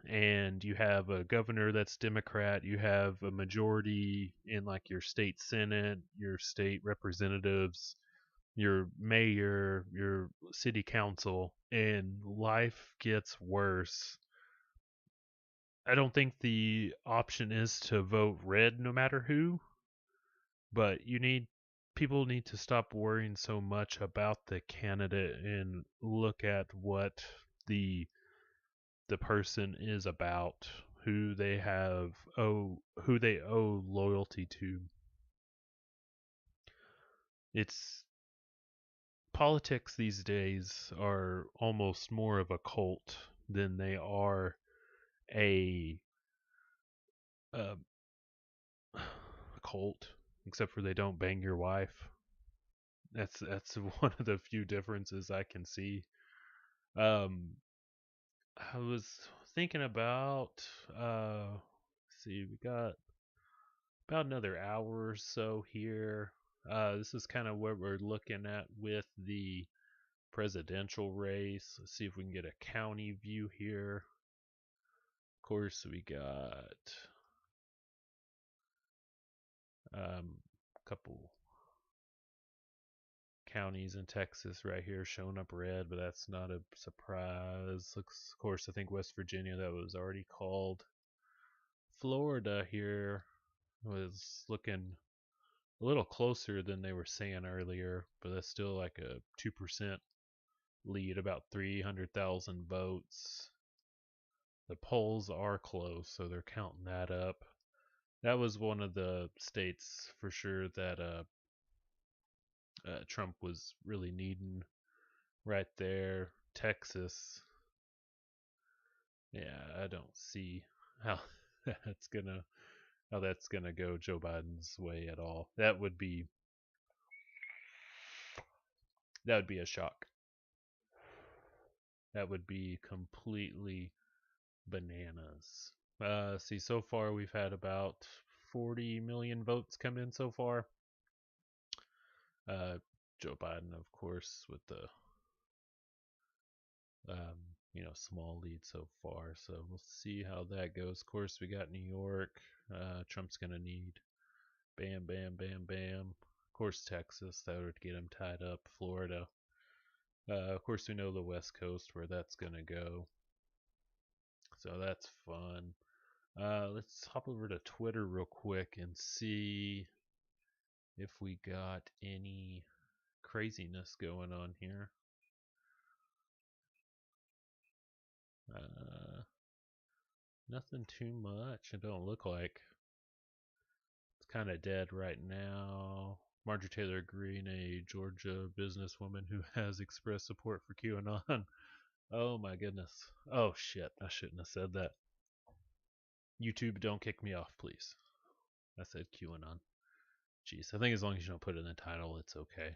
and you have a governor that's Democrat, you have a majority in like your state senate, your state representatives, your mayor, your city council, and life gets worse. I don't think the option is to vote red no matter who, but people need to stop worrying so much about the candidate and look at what the person is about, who they owe loyalty to. It's Politics these days are almost more of a cult than they are a, a cult. except for they don't bang your wife. That's one of the few differences I can see. Um, I was thinking about see, we got about another hour or so here. This is kind of what we're looking at with the presidential race. Let's see if we can get a county view here. Of course, we got a couple counties in Texas right here showing up red, but that's not a surprise. Looks, of course, I think West Virginia, that was already called. Florida here was looking a little closer than they were saying earlier, but that's still like a 2% lead, about 300,000 votes. The polls are close, so they're counting that up. That was one of the states for sure that Trump was really needing right there. Texas, yeah, I don't see how that's gonna how that's gonna go Joe Biden's way at all. That would be a shock. That would be completely bananas. See, so far we've had about 40 million votes come in so far. Joe Biden, of course, with the small lead so far. So we'll see how that goes. Of course, we got New York. Trump's gonna need bam, bam, bam, bam. Of course, Texas, that would get him tied up. Florida. Of course, we know the West Coast where that's gonna go. So that's fun. Let's hop over to Twitter real quick and see if we got any craziness going on here. Nothing too much. It don't look like. It's kind of dead right now. Marjorie Taylor Greene, a Georgia businesswoman who has expressed support for QAnon. Oh my goodness. Oh shit. I shouldn't have said that. YouTube, don't kick me off, please. I said QAnon. Jeez, I think as long as you don't put it in the title, it's okay.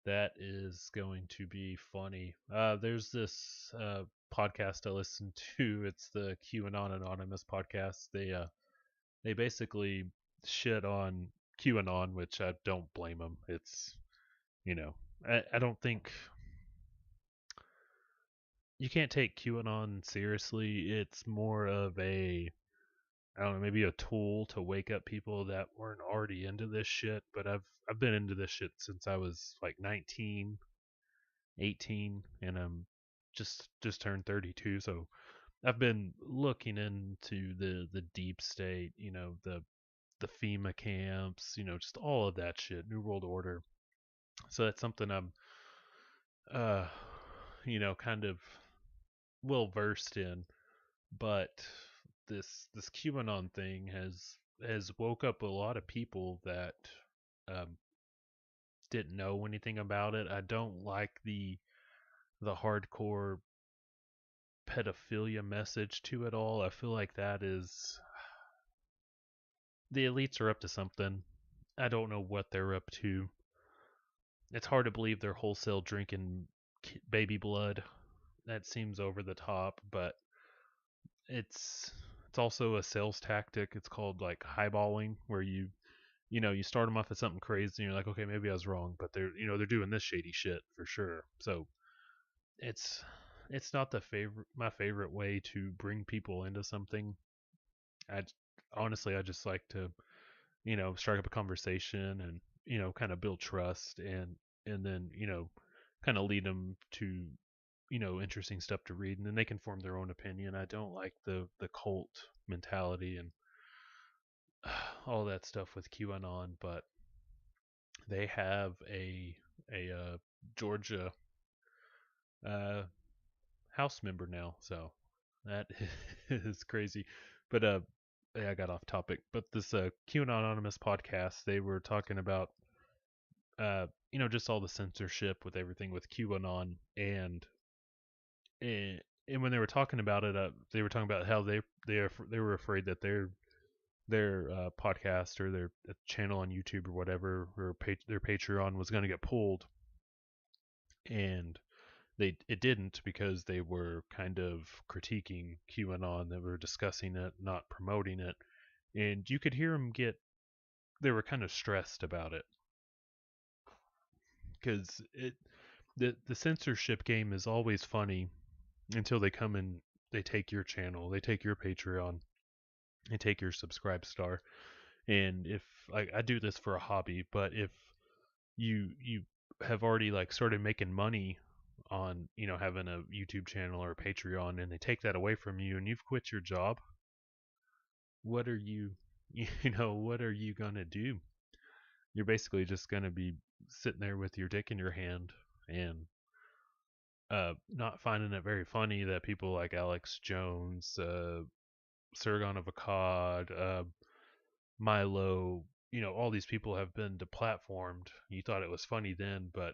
That is going to be funny. There's this podcast I listen to. It's the QAnon Anonymous podcast. They basically shit on QAnon, which I don't blame them. It's I don't think you can't take QAnon seriously. It's more of I don't know, maybe a tool to wake up people that weren't already into this shit. But I've been into this shit since I was like 19, 18, and I'm just turned 32. So I've been looking into the deep state, the FEMA camps, just all of that shit, New World Order. So that's something I'm uh kind of well versed in. But this QAnon thing has woke up a lot of people that um, didn't know anything about it. I don't like the hardcore pedophilia message to it all. I feel like that is the elites are up to something. I don't know what they're up to. It's hard to believe they're wholesale drinking baby blood. That seems over the top, but it's it's also a sales tactic. It's called like highballing, where you start them off at something crazy and you're like, okay, maybe I was wrong, but they're doing this shady shit for sure. So it's it's not my favorite way to bring people into something. I honestly I just like to strike up a conversation and kind of build trust and then kind of lead them to interesting stuff to read, and then they can form their own opinion. I don't like the cult mentality and all that stuff with QAnon, but they have a Georgia uh, House member now, so that is crazy. But yeah, I got off topic. But this QAnon Anonymous podcast, they were talking about just all the censorship with everything with QAnon, and when they were talking about it, they were talking about how they were afraid that their podcast or their channel on YouTube or whatever, or their Patreon was going to get pulled, and it didn't because they were kind of critiquing QAnon. They were discussing it, not promoting it, and you could hear them they were kind of stressed about it, because the censorship game is always funny until they come and they take your channel, they take your Patreon, they take your subscribe star. And if I do this for a hobby, but if you have already like started making money on, you know, having a YouTube channel or a Patreon, and they take that away from you and you've quit your job, what are you what are you gonna do? You're basically just gonna be sitting there with your dick in your hand and not finding it very funny that people like Alex Jones, Sargon of Akkad, Milo, all these people have been deplatformed. You thought it was funny then, but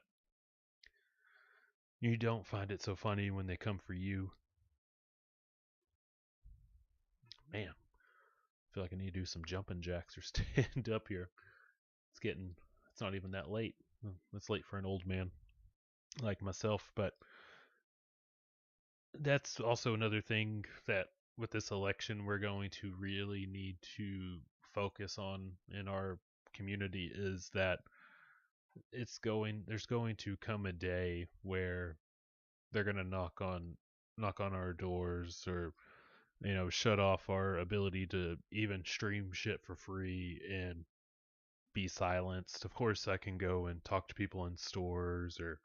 you don't find it so funny when they come for you. Man, I feel like I need to do some jumping jacks or stand up here. It's not even that late. It's late for an old man like myself, but that's also another thing that with this election we're going to really need to focus on in our community, is that there's going to come a day where they're going to knock on our doors, or shut off our ability to even stream shit for free and be silenced. Of course I can go and talk to people in stores, or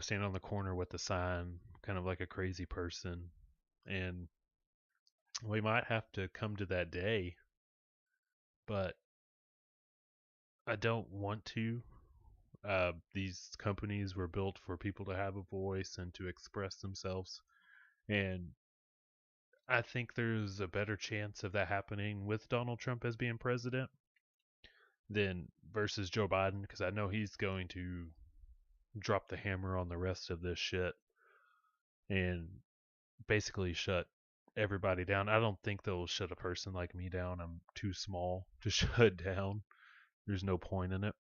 stand on the corner with a sign, kind of like a crazy person. And we might have to come to that day, but I don't want to. These companies were built for people to have a voice and to express themselves. And I think there's a better chance of that happening with Donald Trump as being president than versus Joe Biden, because I know he's going to drop the hammer on the rest of this shit and basically shut everybody down. I don't think they'll shut a person like me down. I'm too small to shut down. There's no point in it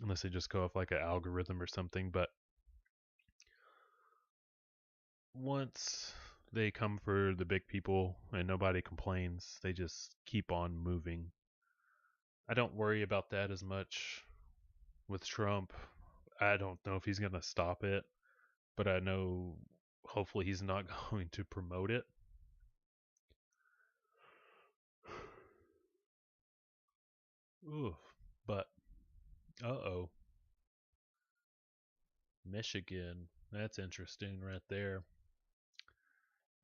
unless they just go off like an algorithm or something. But once they come for the big people and nobody complains, they just keep on moving. I don't worry about that as much with Trump. I don't know if he's going to stop it, but I know hopefully he's not going to promote it. Ooh, but Michigan, that's interesting right there.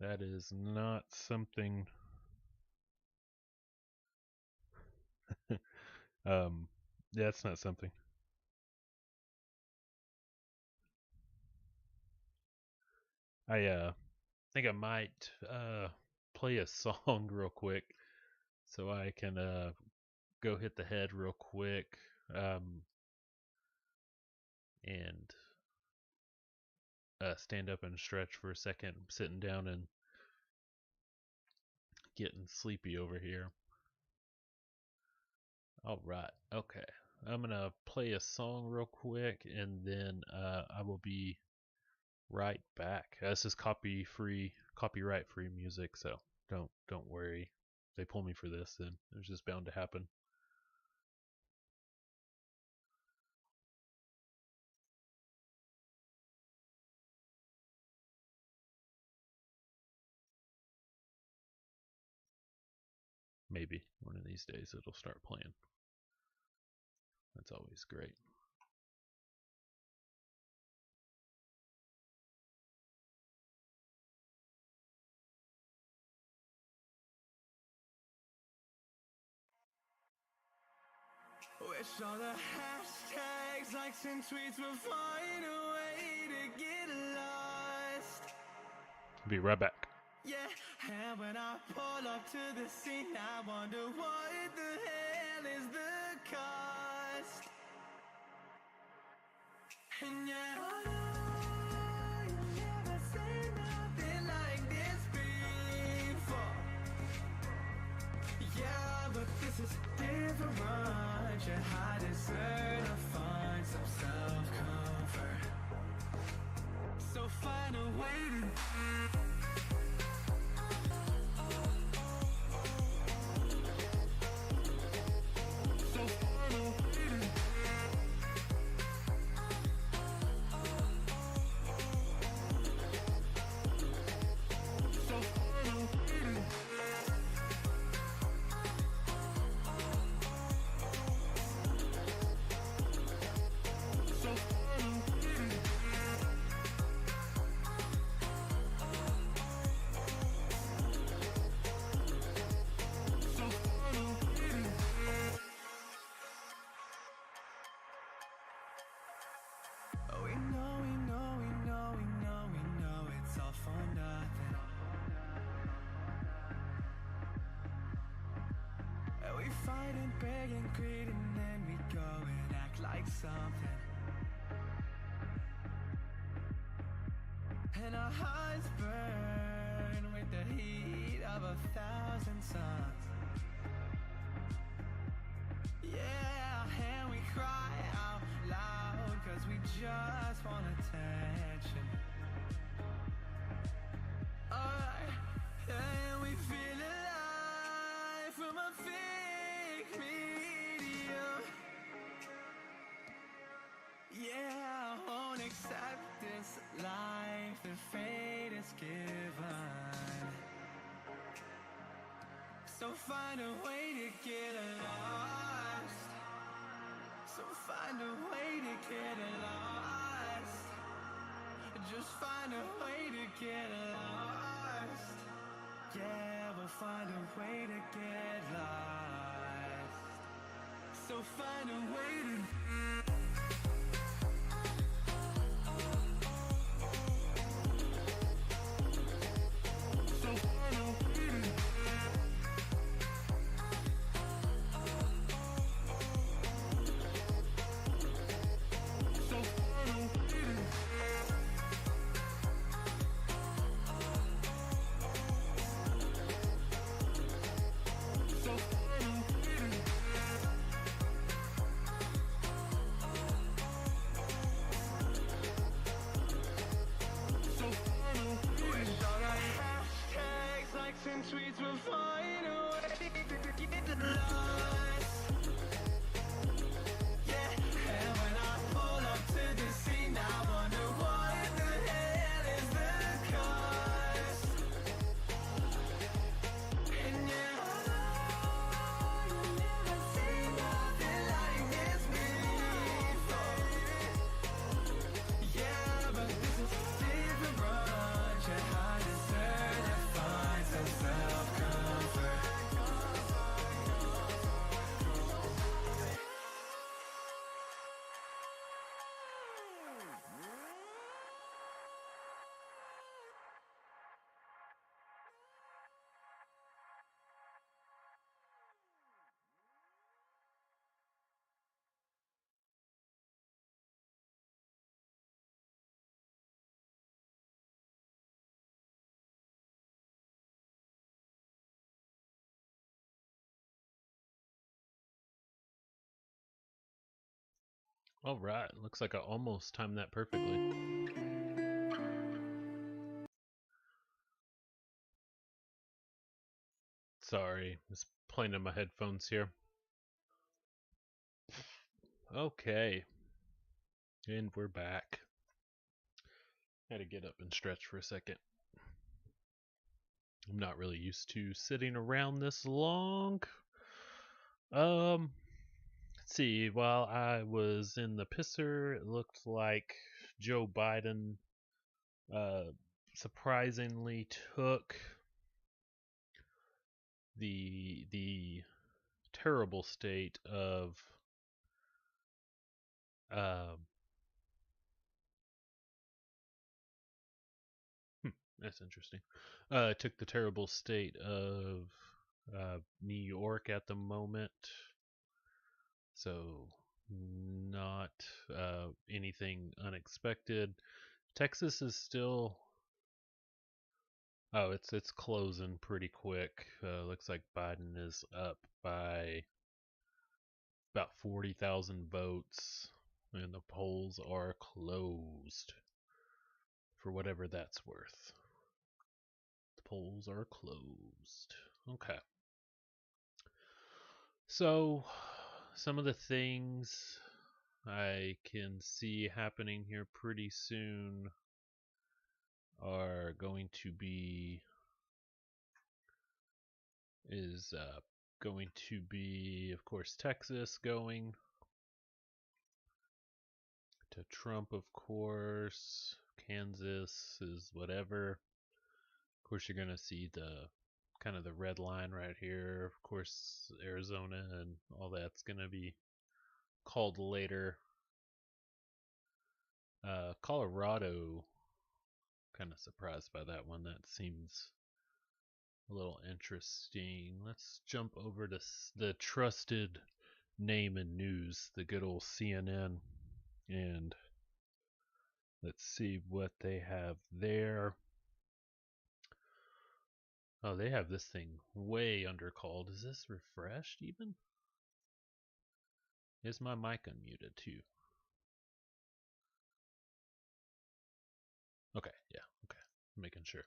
That is not something that's not something. I think I might play a song real quick so I can go hit the head real quick, and stand up and stretch for a second. I'm sitting down and getting sleepy over here. All right, okay. I'm gonna play a song real quick, and then I will be right back. This is copyright free music, so don't worry. If they pull me for this, then it's just bound to happen. Maybe one of these days it'll start playing. That's always great. Wish all the hashtags, likes, and tweets would find a way to get lost. Be right back. Yeah, and when I pull up to the scene, I wonder what the hell is the cost. And yeah, I know you never seen nothing like this before. We fight and beg and greed, and then we go and act like something. And our hearts burn with the heat of 1,000 suns. Yeah, and we cry out loud, cause we just want attention. Alright, and we feel alive from a fake medium. Yeah, I won't accept this life that fate is given. So find a way to get lost. So find a way to get lost. Just find a way to get lost. Yeah, we'll find a way to get lost. So find a way to... and tweets will find a way to get lost. Yeah, and when I pull up to the scene, I wonder what the hell is the cost. And yeah, I've never seen nothing like this before. Yeah, but this is different. Yeah, I deserve to find some self-comfort. Alright, looks like I almost timed that perfectly. Sorry, just playing in my headphones here. Okay, and we're back. Had to get up and stretch for a second. I'm not really used to sitting around this long. Let's see, while I was in the pisser, it looked like Joe Biden surprisingly took the terrible state of that's interesting. Took the terrible state of New York at the moment. So not anything unexpected. Texas is still it's closing pretty quick. Looks like Biden is up by about 40,000 votes, and the polls are closed. For whatever that's worth. The polls are closed. Okay. So, some of the things I can see happening here pretty soon are going to be of course, Texas going to Trump, of course. Kansas is whatever. Of course, you're going to see the kind of the red line right here. Of course, Arizona and all that's going to be called later. Colorado, kind of surprised by that one. That seems a little interesting. Let's jump over to the trusted name in news, the good old CNN, and let's see what they have there. Oh, they have this thing way undercalled. Is this refreshed even? Is my mic unmuted too? Okay, yeah, okay. Making sure.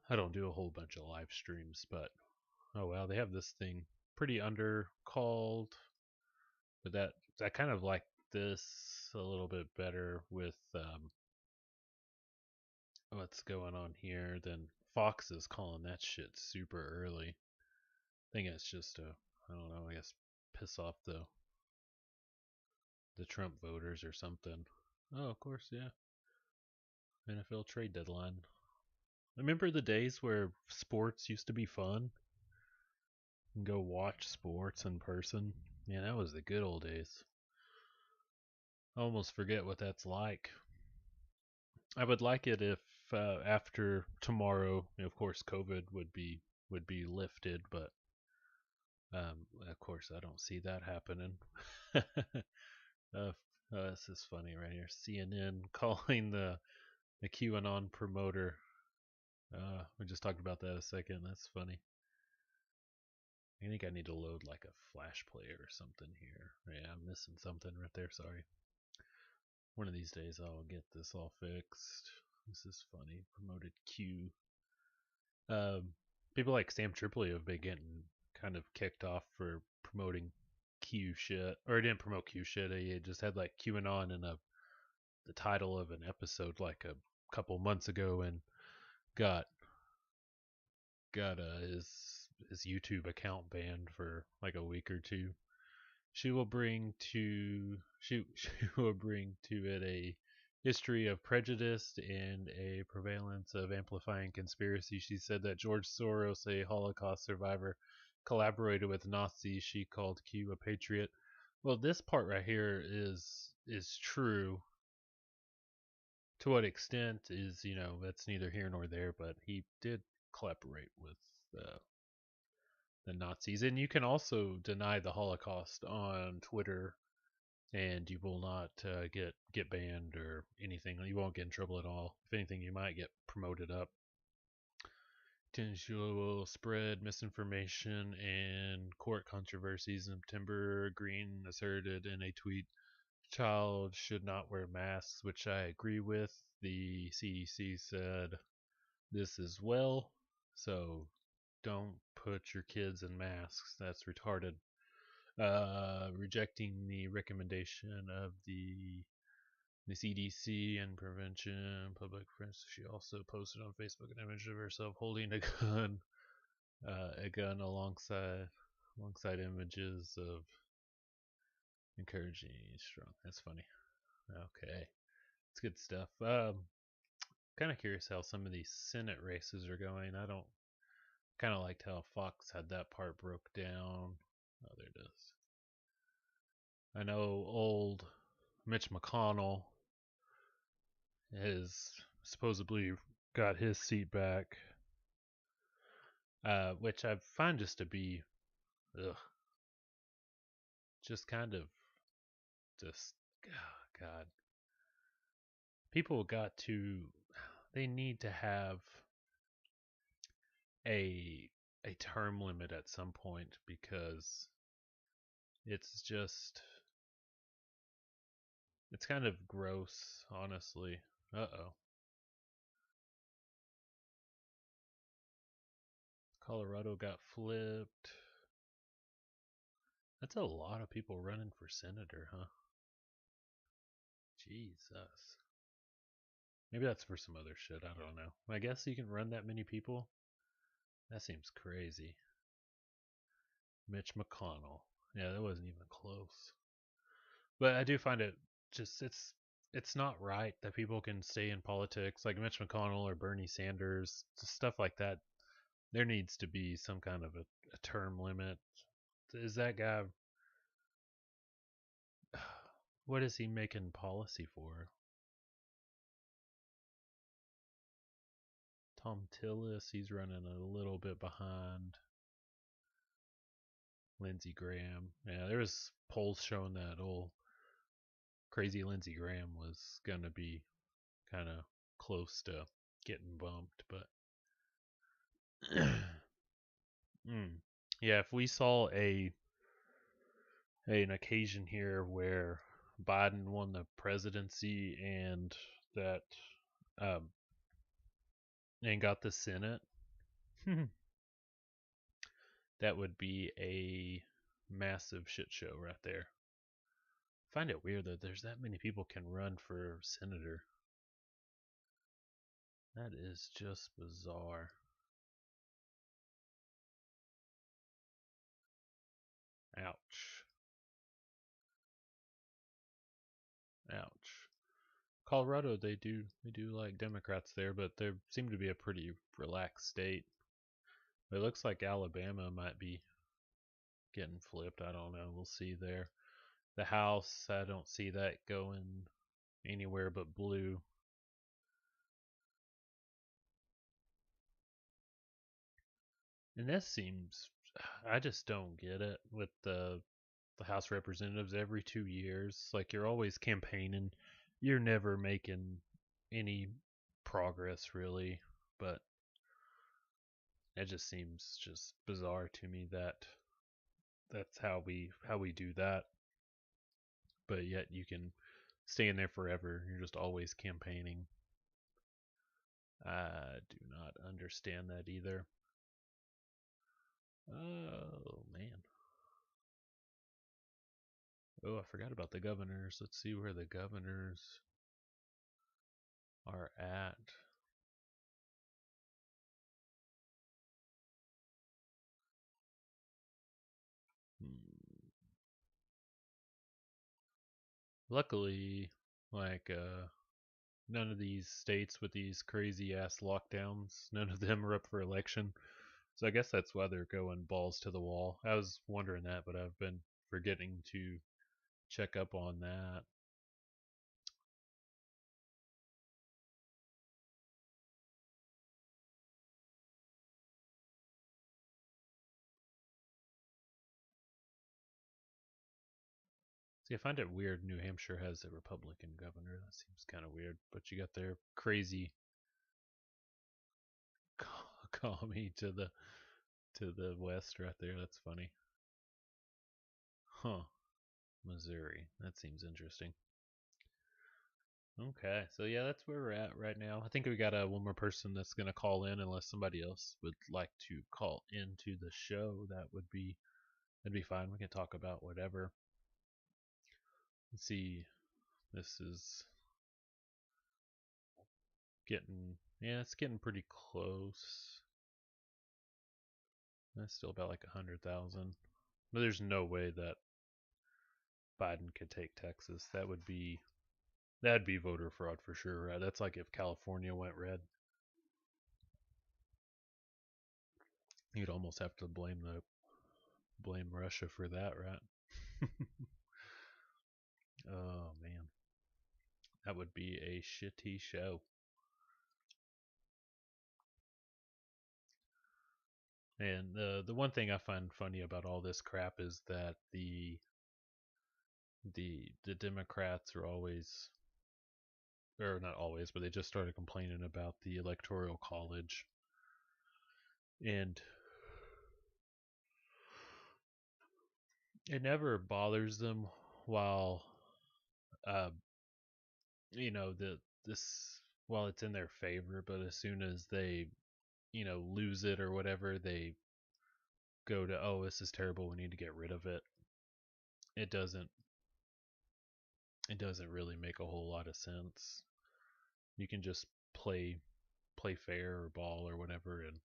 I don't do a whole bunch of live streams, but oh well, they have this thing pretty undercalled. But that kind of like this a little bit better with what's going on here than Fox is calling that shit super early. I think it's just I don't know, I guess piss off the Trump voters or something. Oh, of course, yeah. NFL trade deadline. Remember the days where sports used to be fun? And go watch sports in person? Yeah, that was the good old days. I almost forget what that's like. I would like it if after tomorrow, of course, COVID would be lifted, but of course, I don't see that happening. This is funny right here. CNN calling the QAnon promoter. We just talked about that a second. That's funny. I think I need to load like a flash player or something here. Yeah, I'm missing something right there. Sorry. One of these days I'll get this all fixed. This is funny. Promoted Q. People like Sam Tripoli have been getting kind of kicked off for promoting Q shit. Or he didn't promote Q shit. He just had like QAnon in the title of an episode like a couple months ago and got his YouTube account banned for like a week or two. She will bring to it a history of prejudice and a prevalence of amplifying conspiracy. She said that George Soros, a Holocaust survivor, collaborated with Nazis. She called Q a patriot. Well, this part right here is true. To what extent is, that's neither here nor there, but he did collaborate with the Nazis. And you can also deny the Holocaust on Twitter, and you will not get banned or anything. You won't get in trouble at all. If anything, you might get promoted up. Potential spread misinformation and court controversies. In September, Green asserted in a tweet, "Child should not wear masks," which I agree with. The CDC said this as well. So don't put your kids in masks. That's retarded. Rejecting the recommendation of the CDC and Prevention Public Friends. She also posted on Facebook an image of herself holding a gun alongside images of encouraging strong. That's funny. Okay, it's good stuff. Kind of curious how some of these Senate races are going. I don't kind of liked how Fox had that part broke down. Oh, there it is. I know old Mitch McConnell has supposedly got his seat back, which I find just to be, just kind of, oh God. People they need to have a term limit at some point because it's kind of gross, honestly. Uh-oh. Colorado got flipped. That's a lot of people running for senator, huh? Jesus. Maybe that's for some other shit. I don't know. I guess you can run that many people. That seems crazy. Mitch McConnell. Yeah, that wasn't even close. But I do find it just it's not right that people can stay in politics like Mitch McConnell or Bernie Sanders, stuff like that. There needs to be some kind of a term limit. Is that guy? What is he making policy for? Tom Tillis, he's running a little bit behind Lindsey Graham. Yeah, there was polls showing that old crazy Lindsey Graham was going to be kind of close to getting bumped, but yeah, if we saw an occasion here where Biden won the presidency and that and got the Senate, that would be a massive shit show right there. I find it weird that there's that many people can run for senator. That is just bizarre. Ouch. Ouch. Colorado, they do like Democrats there, but they seem to be a pretty relaxed state. It looks like Alabama might be getting flipped. I don't know. We'll see there. The House, I don't see that going anywhere but blue. And this seems, I just don't get it with the House Representatives every 2 years. Like, you're always campaigning. You're never making any progress, really. But it just seems just bizarre to me that that's how we do that. But yet you can stay in there forever. You're just always campaigning. I do not understand that either. Oh, man. Oh, I forgot about the governors. Let's see where the governors are at. Luckily, like, none of these states with these crazy ass lockdowns, none of them are up for election. So I guess that's why they're going balls to the wall. I was wondering that, but I've been forgetting to check up on that. See, I find it weird New Hampshire has a Republican governor. That seems kind of weird. But you got their crazy commie to the west right there. That's funny. Huh. Missouri. That seems interesting. Okay, so yeah, that's where we're at right now. I think we got one more person that's gonna call in, unless somebody else would like to call into the show. That'd be fine. We can talk about whatever. Let's see. This is it's getting pretty close. That's still about like 100,000. But there's no way that Biden could take Texas. That'd be voter fraud for sure, right? That's like if California went red. You'd almost have to blame Russia for that, right? Oh man, that would be a shitty show. And the one thing I find funny about all this crap is that the Democrats are always, or not always, but they just started complaining about the Electoral College, and it never bothers them while uh, this while it's in their favor, but as soon as they lose it or whatever, they go to, oh, this is terrible, we need to get rid of it. It doesn't really make a whole lot of sense. You can just play fair or ball or whatever, and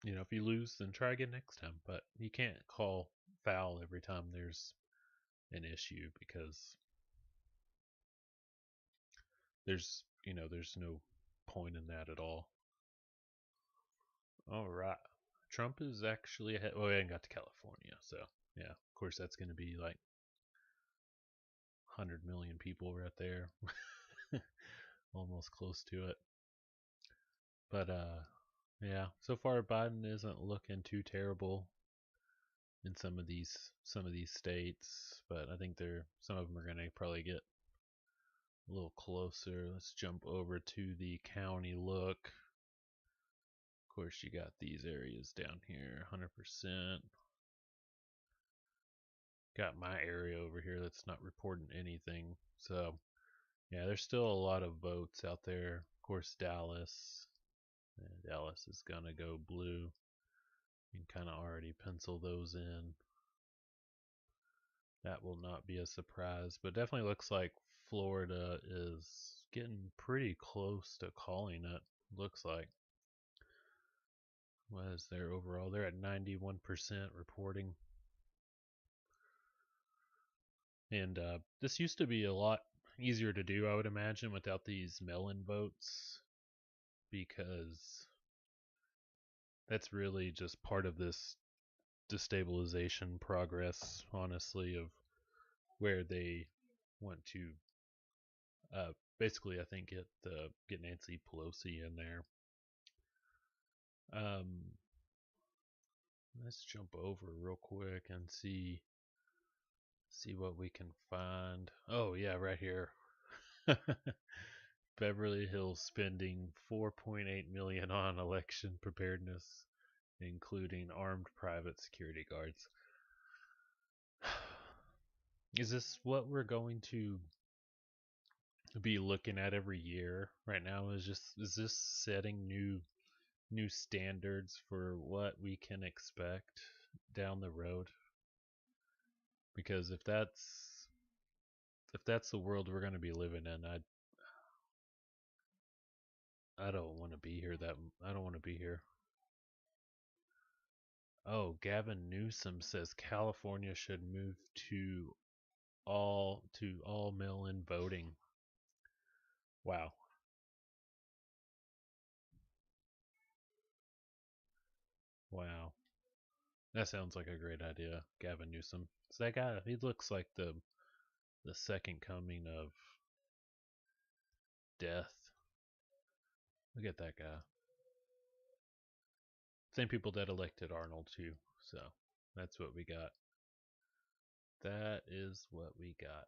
if you lose, then try again next time. But you can't call foul every time there's an issue, because there's no point in that at all. All right, Trump is actually ahead. Well, we haven't got to California, so yeah, of course that's going to be like 100 million people right there. almost close to it. But yeah, so far Biden isn't looking too terrible in some of these states, but I think some of them are gonna probably get a little closer. Let's jump over to the county look. Of course, you got these areas down here, 100%. Got my area over here that's not reporting anything. So, yeah, there's still a lot of votes out there. Of course, Dallas. Dallas is going to go blue. You can kind of already pencil those in. That will not be a surprise. But definitely looks like Florida is getting pretty close to calling it. Looks like. What is their overall? They're at 91% reporting. And this used to be a lot easier to do, I would imagine, without these mail-in votes, because that's really just part of this destabilization progress, honestly, of where they want to basically, I think, get Nancy Pelosi in there. Let's jump over real quick and see what we can find. Oh yeah, right here. Beverly Hills spending $4.8 million on election preparedness, including armed private security guards. Is this what we're going to be looking at every year right now? Is this setting new standards for what we can expect down the road? Because if that's the world we're going to be living in, I don't want to be here. I don't want to be here. Oh, Gavin Newsom says California should move to all mail-in voting. Wow. Wow. That sounds like a great idea, Gavin Newsom. So that guy, he looks like the second coming of death. Look at that guy. Same people that elected Arnold too. So that's what we got. That is what we got.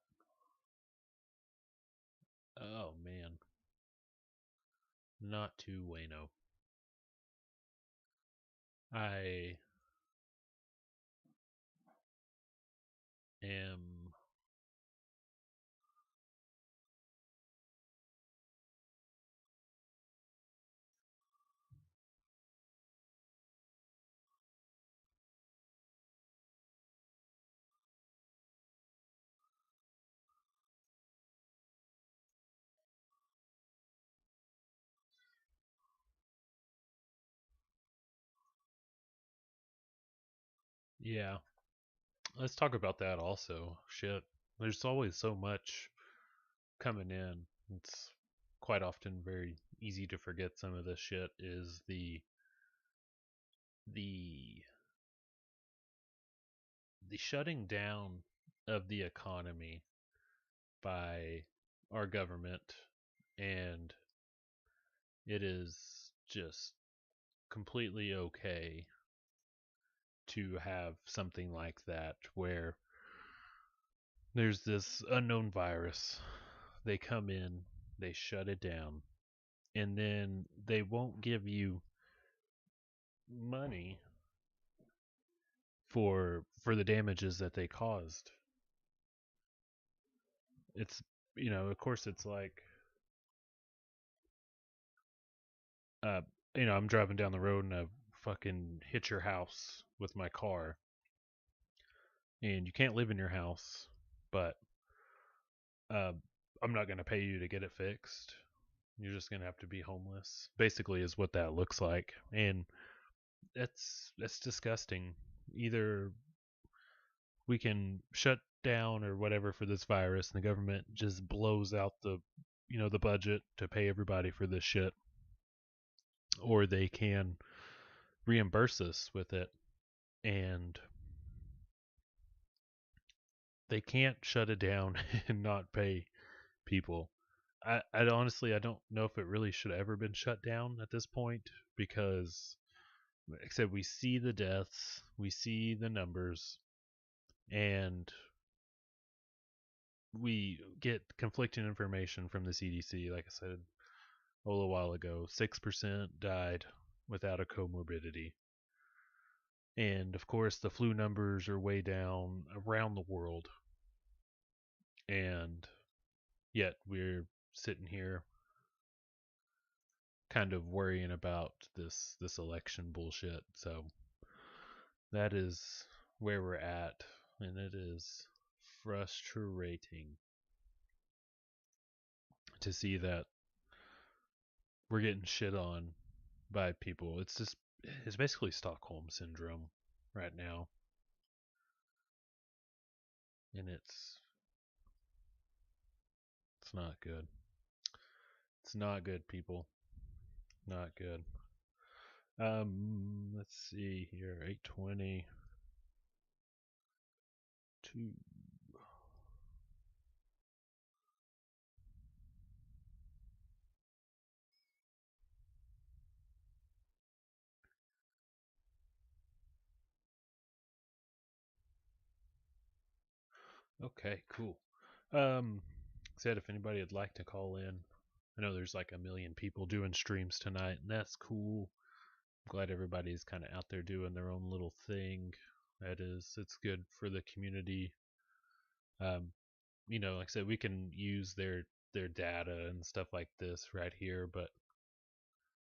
Oh man. Not too bueno. I am yeah. Let's talk about that also. Shit. There's always so much coming in. It's quite often very easy to forget some of this shit is the the shutting down of the economy by our government, and it is just completely okay to have something like that where there's this unknown virus. They come in, they shut it down, and then they won't give you money for the damages that they caused. It's of course it's like I'm driving down the road and I fucking hit your house with my car. And you can't live in your house, but uh, I'm not going to pay you to get it fixed. You're just going to have to be homeless. Basically is what that looks like. And that's disgusting. Either we can shut down or whatever for this virus and the government just blows out the budget to pay everybody for this shit, or they can reimburse us with it, and they can't shut it down and not pay people. I honestly I don't know if it really should have ever been shut down at this point because, like I said, we see the deaths, we see the numbers, and we get conflicting information from the CDC. Like I said a little while ago, 6% died without a comorbidity. And of course, the flu numbers are way down around the world. And yet we're sitting here kind of worrying about this election bullshit. So that is where we're at, and it is frustrating to see that we're getting shit on by people. It's basically Stockholm syndrome right now. And it's not good. It's not good, people. Not good. Let's see here. 8:20. 2. Okay, cool. Said if anybody would like to call in, I know there's like a million people doing streams tonight, and that's cool. I'm glad everybody's kind of out there doing their own little thing. It's good for the community. Like I said, we can use their data and stuff like this right here, but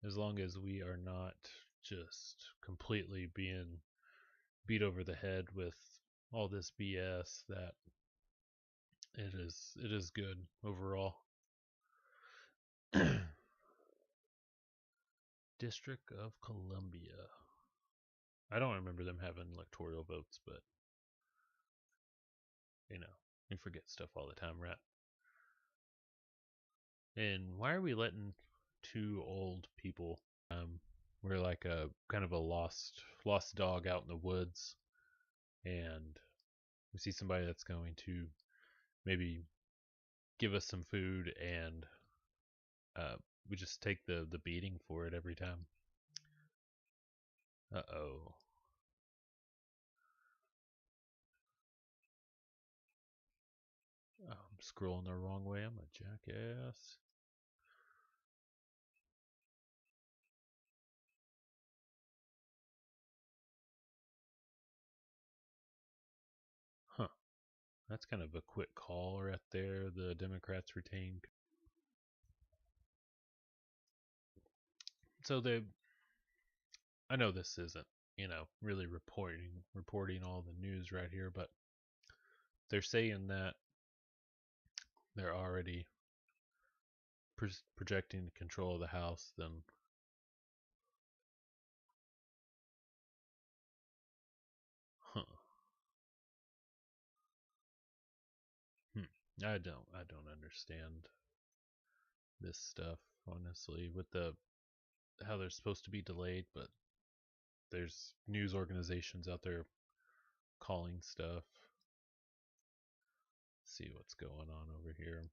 as long as we are not just completely being beat over the head with all this BS, that it is good overall. District of Columbia. I don't remember them having electoral votes, but we forget stuff all the time, right? And why are we letting 2 old people? We're like a kind of a lost dog out in the woods, and we see somebody that's going to maybe give us some food, and we just take the beating for it every time. Uh-oh. I'm scrolling the wrong way. I'm a jackass. Huh. That's kind of a quick call right there. The Democrats retained. So I know this isn't, really reporting all the news right here, but they're saying that they're already projecting control of the House. Then, huh? I don't understand this stuff, honestly, with how they're supposed to be delayed, but there's news organizations out there calling stuff. Let's see what's going on over here.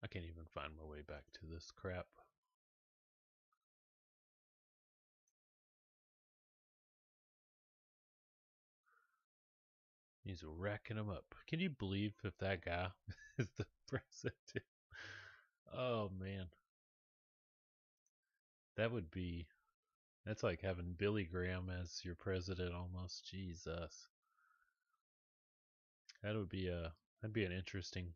I can't even find my way back to this crap. He's racking them up. Can you believe if that guy is the president? Oh man. That's like having Billy Graham as your president almost. Jesus. That'd be an interesting.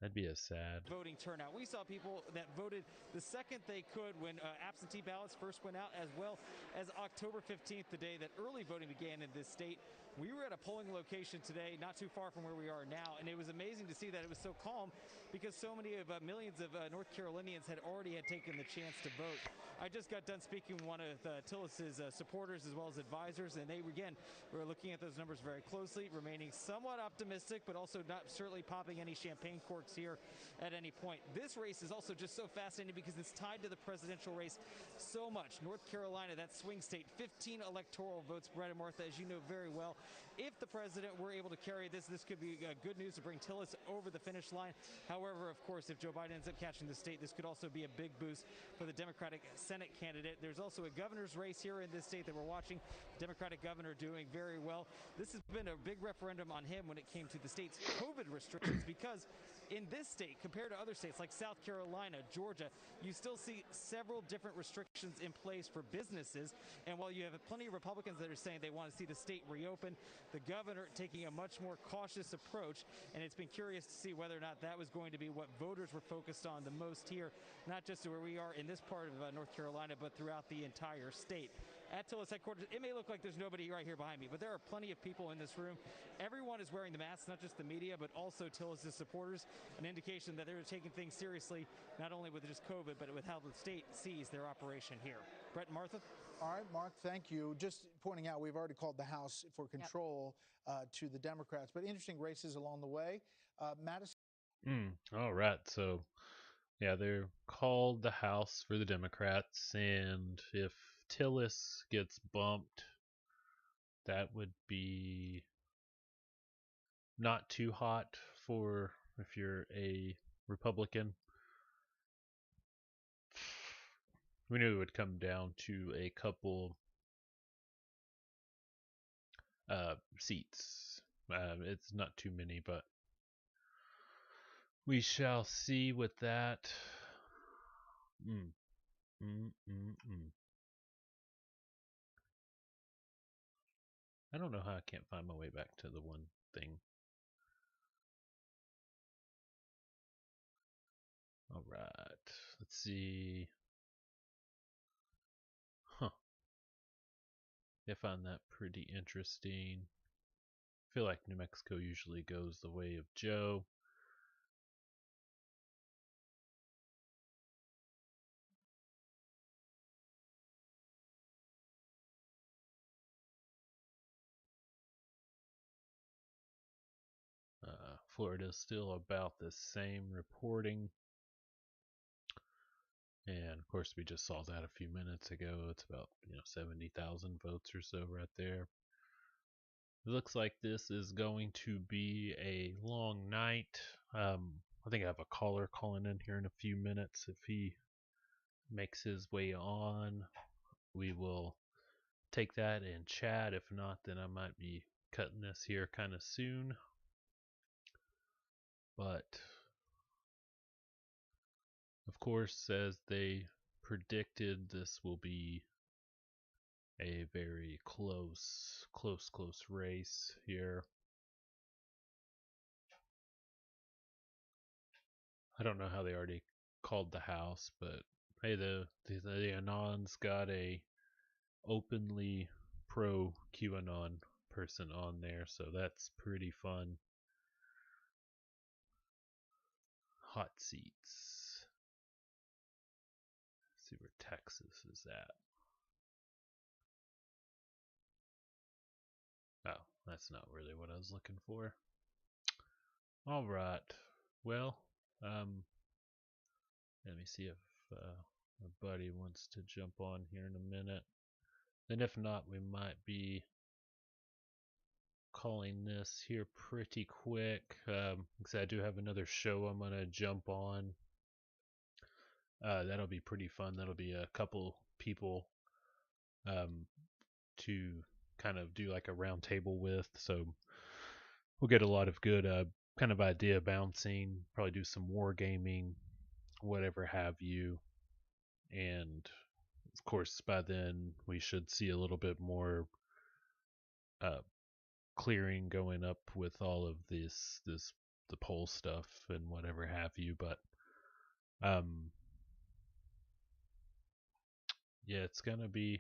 That'd be a sad voting turnout. We saw people that voted the second they could when absentee ballots first went out, as well as October 15th, the day that early voting began in this state. We were at a polling location today, not too far from where we are now, and it was amazing to see that it was so calm because so many of millions of North Carolinians had taken the chance to vote. I just got done speaking with one of Tillis's supporters as well as advisors, and they, again, were looking at those numbers very closely, remaining somewhat optimistic, but also not certainly popping any champagne corks here at any point. This race is also just so fascinating because it's tied to the presidential race so much. North Carolina, that swing state, 15 electoral votes, Brett and Martha, as you know very well. If the president were able to carry this could be good news to bring Tillis over the finish line. However, of course, if Joe Biden ends up catching the state, this could also be a big boost for the Democratic Senate candidate. There's also a governor's race here in this state that we're watching. Democratic governor doing very well. This has been a big referendum on him when it came to the state's COVID restrictions because in this state, compared to other states like South Carolina, Georgia, you still see several different restrictions in place for businesses. And while you have plenty of Republicans that are saying they want to see the state reopen, the governor taking a much more cautious approach. And it's been curious to see whether or not that was going to be what voters were focused on the most here, not just where we are in this part of North Carolina, but throughout the entire state. At Tillis headquarters, it may look like there's nobody right here behind me, but there are plenty of people in this room. Everyone is wearing the masks, not just the media, but also Tillis' supporters, an indication that they're taking things seriously, not only with just COVID, but with how the state sees their operation here. Brett and Martha? All right, Mark, thank you. Just pointing out, we've already called the House for control to the Democrats, but interesting races along the way. Madison. All right, so yeah, they're called the House for the Democrats, and if Tillis gets bumped, that would be not too hot for if you're a Republican. We knew it would come down to a couple seats. It's not too many, but we shall see with that. I don't know how I can't find my way back to the one thing. All right, let's see. I find that pretty interesting. I feel like New Mexico usually goes the way of Joe. Florida is still about the same reporting. And of course, we just saw that a few minutes ago. It's about 70,000 votes or so right there. It looks like this is going to be a long night. I think I have a caller calling in here in a few minutes. If he makes his way on, we will take that and chat. If not, then I might be cutting this here kind of soon. But of course, as they predicted, this will be a very close race here. I don't know how they already called the House, but hey, the Anons got a openly pro QAnon person on there, so that's pretty fun. Hot seats. Let's see where Texas is at. Oh, that's not really what I was looking for. All right. Well, let me see if a buddy wants to jump on here in a minute. And if not, we might be calling this here pretty quick. Because I do have another show I'm going to jump on. That'll be pretty fun. That'll be a couple people to kind of do like a round table with. So we'll get a lot of good kind of idea bouncing, probably do some wargaming, whatever have you. And of course, by then we should see a little bit more clearing going up with all of the poll stuff and whatever have you. But yeah, it's gonna be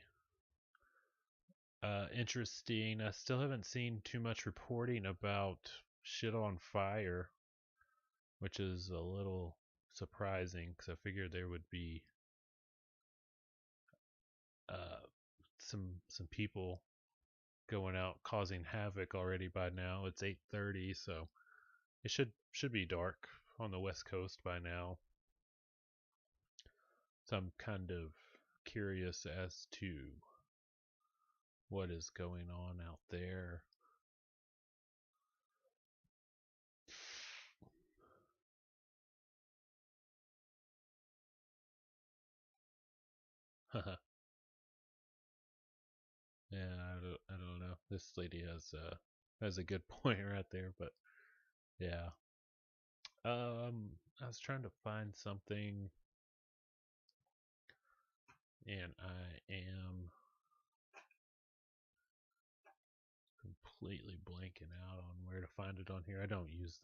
interesting. I still haven't seen too much reporting about shit on fire, which is a little surprising because I figured there would be some people going out causing havoc already by now. It's 8:30, so it should be dark on the West Coast by now. So I'm kind of curious as to what is going on out there. Yeah, I don't know. This lady has a good point right there, but yeah. I was trying to find something, and I am completely blanking out on where to find it on here. I don't use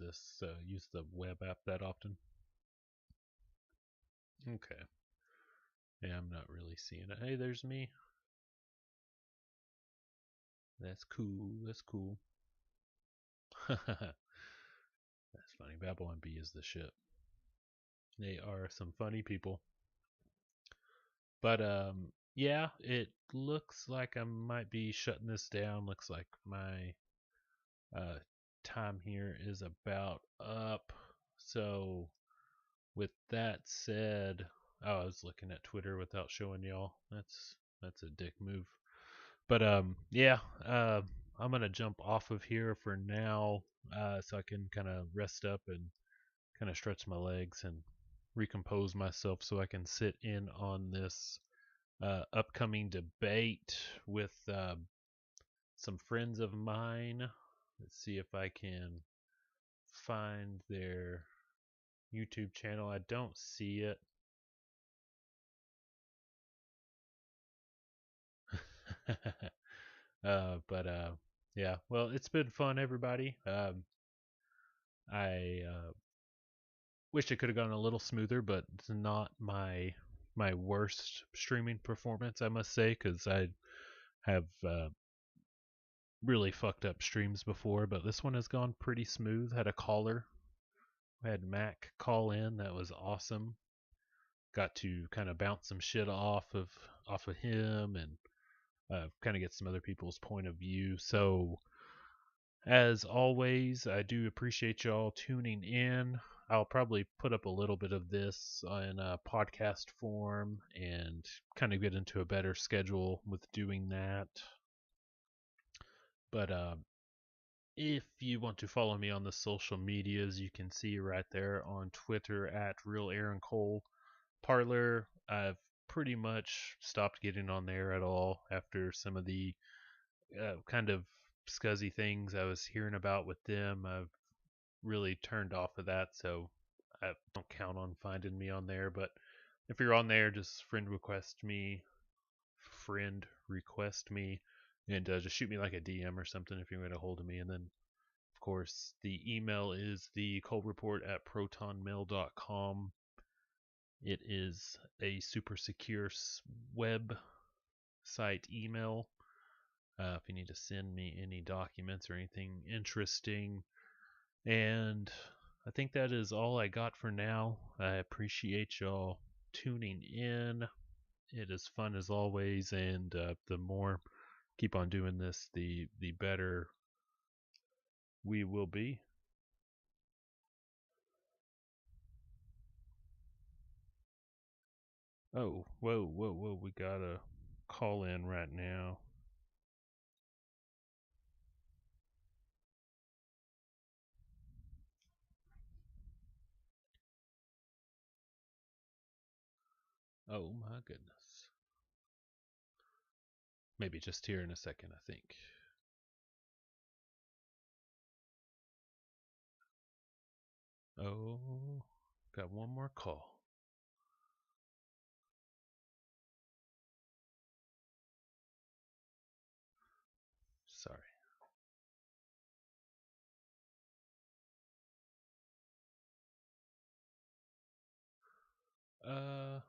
use the web app that often. Okay. Yeah, I'm not really seeing it. Hey, there's me. That's cool. That's cool. That's funny. Babylon Bee is the shit. They are some funny people. But yeah, it looks like I might be shutting this down. Looks like my time here is about up. So with that said, oh, I was looking at Twitter without showing y'all. That's a dick move. But yeah, I'm gonna jump off of here for now, so I can kind of rest up and kind of stretch my legs and recompose myself, so I can sit in on this upcoming debate with some friends of mine. Let's see if I can find their YouTube channel. I don't see it. But yeah, well, it's been fun, everybody. I wish it could have gone a little smoother, but it's not my worst streaming performance, I must say, because I have really fucked up streams before, but this one has gone pretty smooth. Had a caller, I had Mac call in. That was awesome. Got to kind of bounce some shit off of him and kind of get some other people's point of view. So as always, I do appreciate y'all tuning in. I'll probably put up a little bit of this in a podcast form and kind of get into a better schedule with doing that. But if you want to follow me on the social medias, you can see right there on Twitter at Real Aaron Cole. Parler, I've pretty much stopped getting on there at all after some of the kind of scuzzy things I was hearing about with them. I've really turned off of that, so I don't count on finding me on there. But if you're on there, just friend request me, and just shoot me like a DM or something if you're going to hold of me. And then, of course, the email is the colereport@protonmail.com. It is a super secure web site email. If you need to send me any documents or anything interesting. And I think that is all I got for now. I appreciate y'all tuning in. It is fun as always, and the more keep on doing this, the better we will be. Oh, whoa, we got a call in right now. Oh my goodness. Maybe just here in a second, I think. Oh, got one more call. Sorry. Uh,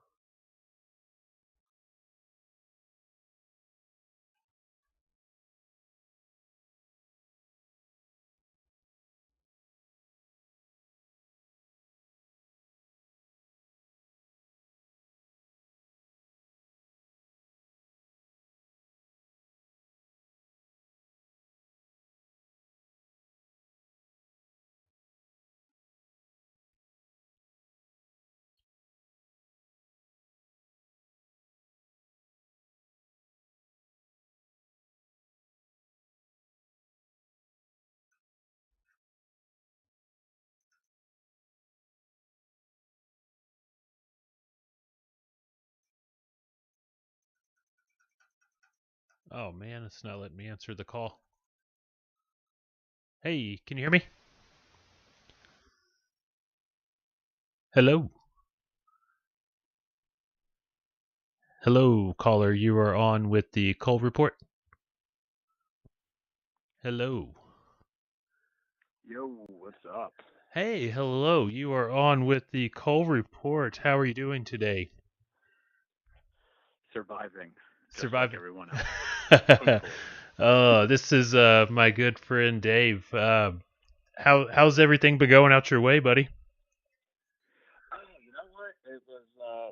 Oh man, it's not letting me answer the call. Hey, can you hear me? Hello? Hello, caller. You are on with the Cole Report. Hello. Yo, what's up? Hey, hello. You are on with the Cole Report. How are you doing today? Surviving. Just Surviving. like everyone else. This is my good friend Dave. How's everything been going out your way, buddy? Oh, you know what? It was a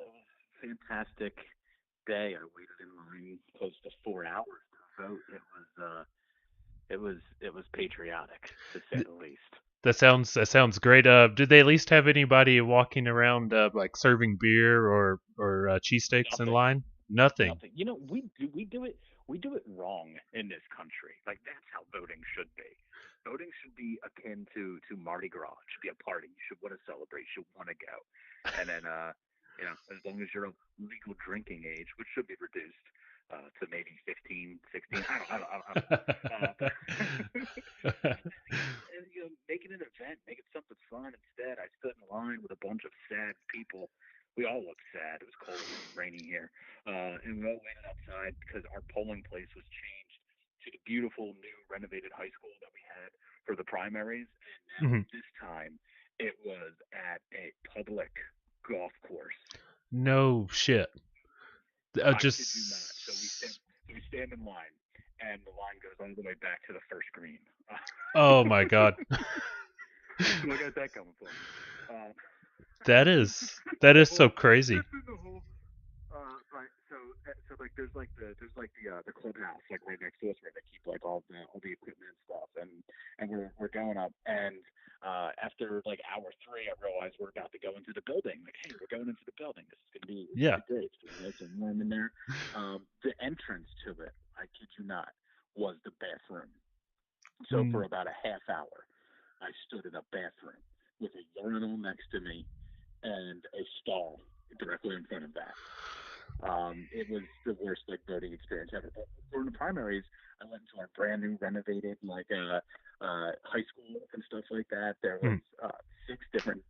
fantastic day. I waited in line close to 4 hours to vote. It was patriotic, to say the least. That sounds great. Did they at least have anybody walking around like serving beer or cheesesteaks in line? Nothing. You know, we do it wrong in this country. Like, that's how voting should be. Voting should be akin to Mardi Gras. It should be a party. You should want to celebrate. You should want to go. And then, you know, as long as you're of legal drinking age, which should be reduced to maybe 15, 16. I don't know. And, you know, make it an event. Make it something fun. Instead, I stood in line with a bunch of sad people. We all looked sad. It was cold and rainy here. And we all waited outside because our polling place was changed to the beautiful new renovated high school that we had for the primaries. And now this time it was at a public golf course. No shit. I kid you not. So we stand in line, and the line goes all the way back to the first green. Oh my god. So I got that coming for me. That is so crazy. Right. So like there's the clubhouse like right next to us where they keep like all the equipment and stuff, and we're going up, and after like hour 3 I realized we're about to go into the building. Like, hey, we're going into the building. This is gonna be great. It's gonna be nice and warm in there. The entrance to it, I kid you not, was the bathroom. So for about a half hour I stood in a bathroom with a urinal next to me and a stall directly in front of that. It was the worst like voting experience ever. But during the primaries, I went to our brand new renovated like high school and stuff like that. There was six different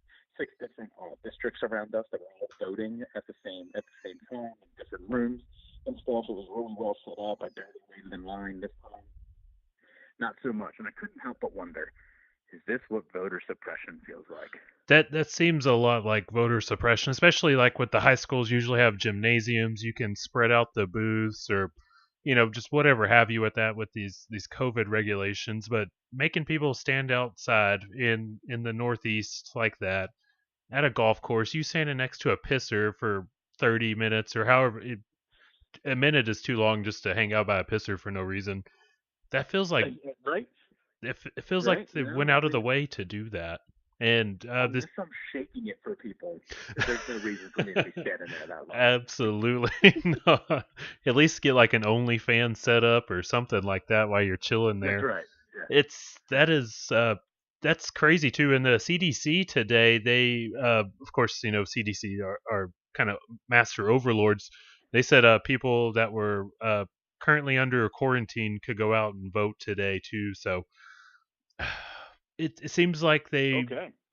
districts around us that were all voting at the same time in different rooms and stuff. It was really well set up. I barely waited in line this time. Not so much, and I couldn't help but wonder: is this what voter suppression feels like? That seems a lot like voter suppression, especially like with the high schools usually have gymnasiums. You can spread out the booths or, you know, just whatever have you with that with these COVID regulations. But making people stand outside in the Northeast like that at a golf course, you standing next to a pisser for 30 minutes or however, a minute is too long just to hang out by a pisser for no reason. That feels like right. It feels like they went out of the way to do that. And unless I'm shaking it for people, there's no reason for me to be standing there that long. Absolutely. No. At least get like an OnlyFans set up or something like that while you're chilling there. That's right. Yeah. That's crazy too. And the CDC today, they of course, you know, CDC are kind of master overlords. They said people that were currently under quarantine could go out and vote today too. So it seems like they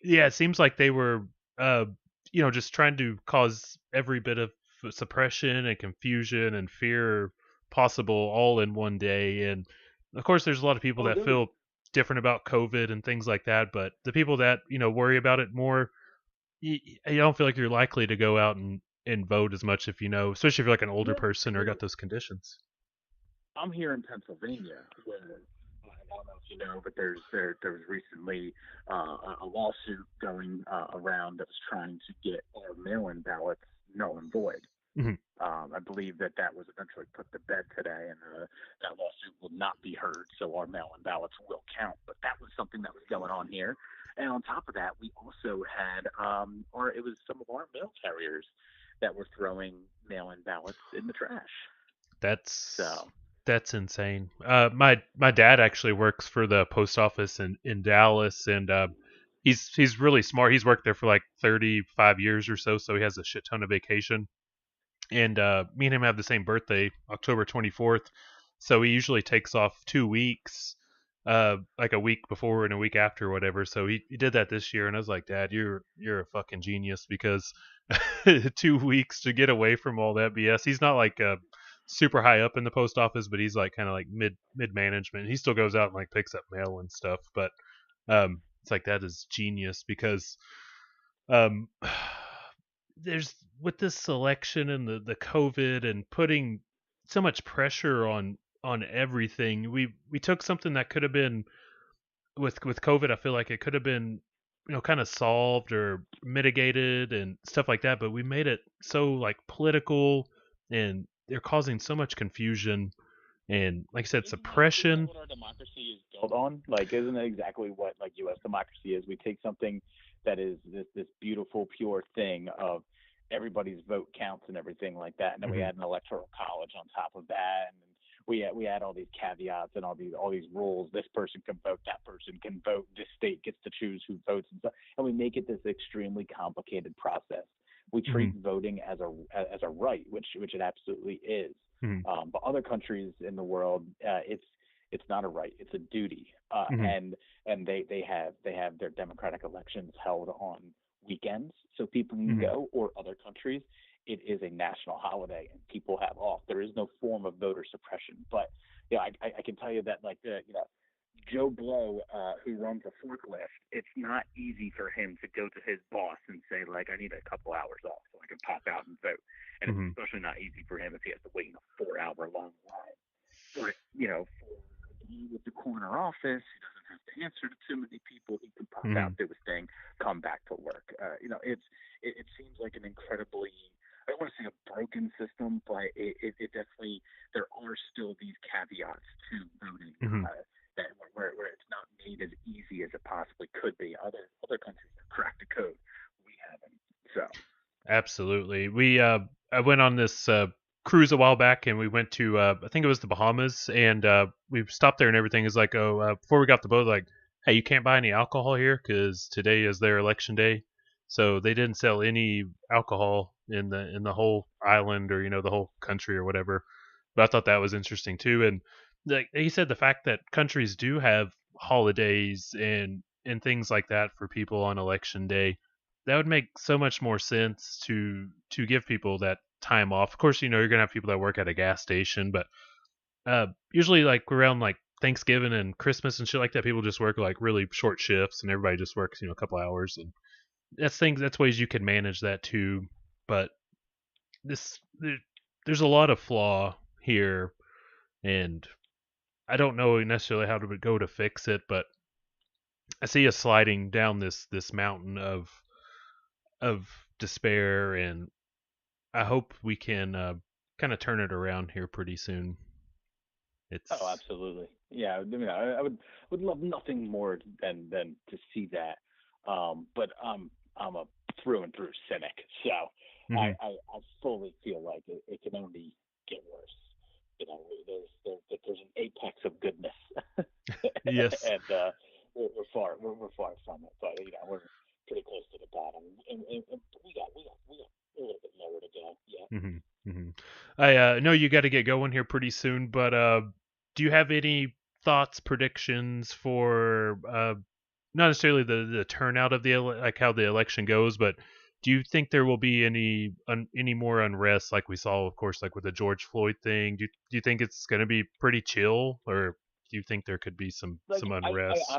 it seems like they were you know, just trying to cause every bit of suppression and confusion and fear possible all in one day. And of course there's a lot of people that feel different about COVID and things like that, but the people that, you know, worry about it more, you don't feel like you're likely to go out and vote as much if you know, especially if you're like an older person or got those conditions. I'm here in Pennsylvania where I don't know if you know, but there was recently a lawsuit going around that was trying to get our mail-in ballots null and void. I believe that was eventually put to bed today, and that lawsuit will not be heard, so our mail-in ballots will count. But that was something that was going on here. And on top of that, we also had it was some of our mail carriers that were throwing mail-in ballots in the trash. That's insane. My dad actually works for the post office in Dallas, and he's really smart. He's worked there for like 35 years or so he has a shit ton of vacation. And me and him have the same birthday, October 24th. So he usually takes off 2 weeks, like a week before and a week after, or whatever. So he did that this year, and I was like, Dad, you're a fucking genius, because 2 weeks to get away from all that BS. He's not like super high up in the post office, but he's like kind of like mid management. He still goes out and like picks up mail and stuff, but it's like, that is genius, because um, there's, with this election and the COVID and putting so much pressure on everything, we took something that could have been, with COVID, I feel like it could have been, kind of solved or mitigated and stuff like that, but we made it so like political, and they're causing so much confusion and, like I said, suppression. What our democracy is built on? Like, isn't it exactly what like U.S. democracy is? We take something that is this beautiful, pure thing of everybody's vote counts and everything like that, and then we add an electoral college on top of that, and we add all these caveats and all these rules. This person can vote, that person can vote, this state gets to choose who votes, and stuff, and we make it this extremely complicated process. We treat voting as a right, which it absolutely is. But other countries in the world, it's not a right, it's a duty. And they have their democratic elections held on weekends, so people can go. Or other countries, it is a national holiday and people have off. There is no form of voter suppression. But I can tell you that, like, Joe Blow, who runs a forklift, it's not easy for him to go to his boss and say, like, I need a couple hours off so I can pop out and vote. And it's especially not easy for him if he has to wait in a 4-hour-long line. But, with the corner office, he doesn't have to answer to too many people. He can pop out, do his thing, come back to work. It seems like an incredibly, I don't want to say a broken system, but it definitely, there are still these caveats to voting. That where it's not made as easy as it possibly could be. Other countries have cracked the code. We haven't. So Absolutely. I went on this cruise a while back, and we went to I think it was the Bahamas, and we stopped there and everything. Is like, before we got off the boat, like, hey, you can't buy any alcohol here because today is their election day. So they didn't sell any alcohol in the whole island, or the whole country or whatever. But I thought that was interesting too. And like he said, the fact that countries do have holidays and things like that for people on election day, that would make so much more sense to give people that time off. Of course, you're gonna have people that work at a gas station, but usually like around like Thanksgiving and Christmas and shit like that, people just work like really short shifts, and everybody just works a couple hours, and that's ways you can manage that too. But there's a lot of flaw here, and I don't know necessarily how to go to fix it, but I see us sliding down this mountain of despair, and I hope we can kind of turn it around here pretty soon. Oh, absolutely. Yeah, I would love nothing more than to see that. But I'm a through and through cynic, so I fully feel like it can only get worse. There's an apex of goodness. Yes. And we're far from it, but we're pretty close to the bottom, and we got a little bit lower to go. Yeah. I know you got to get going here pretty soon, but do you have any thoughts, predictions for not necessarily the turnout of like how the election goes, but do you think there will be any more unrest like we saw, of course, like with the George Floyd thing? Do you think it's going to be pretty chill, or do you think there could be some unrest? I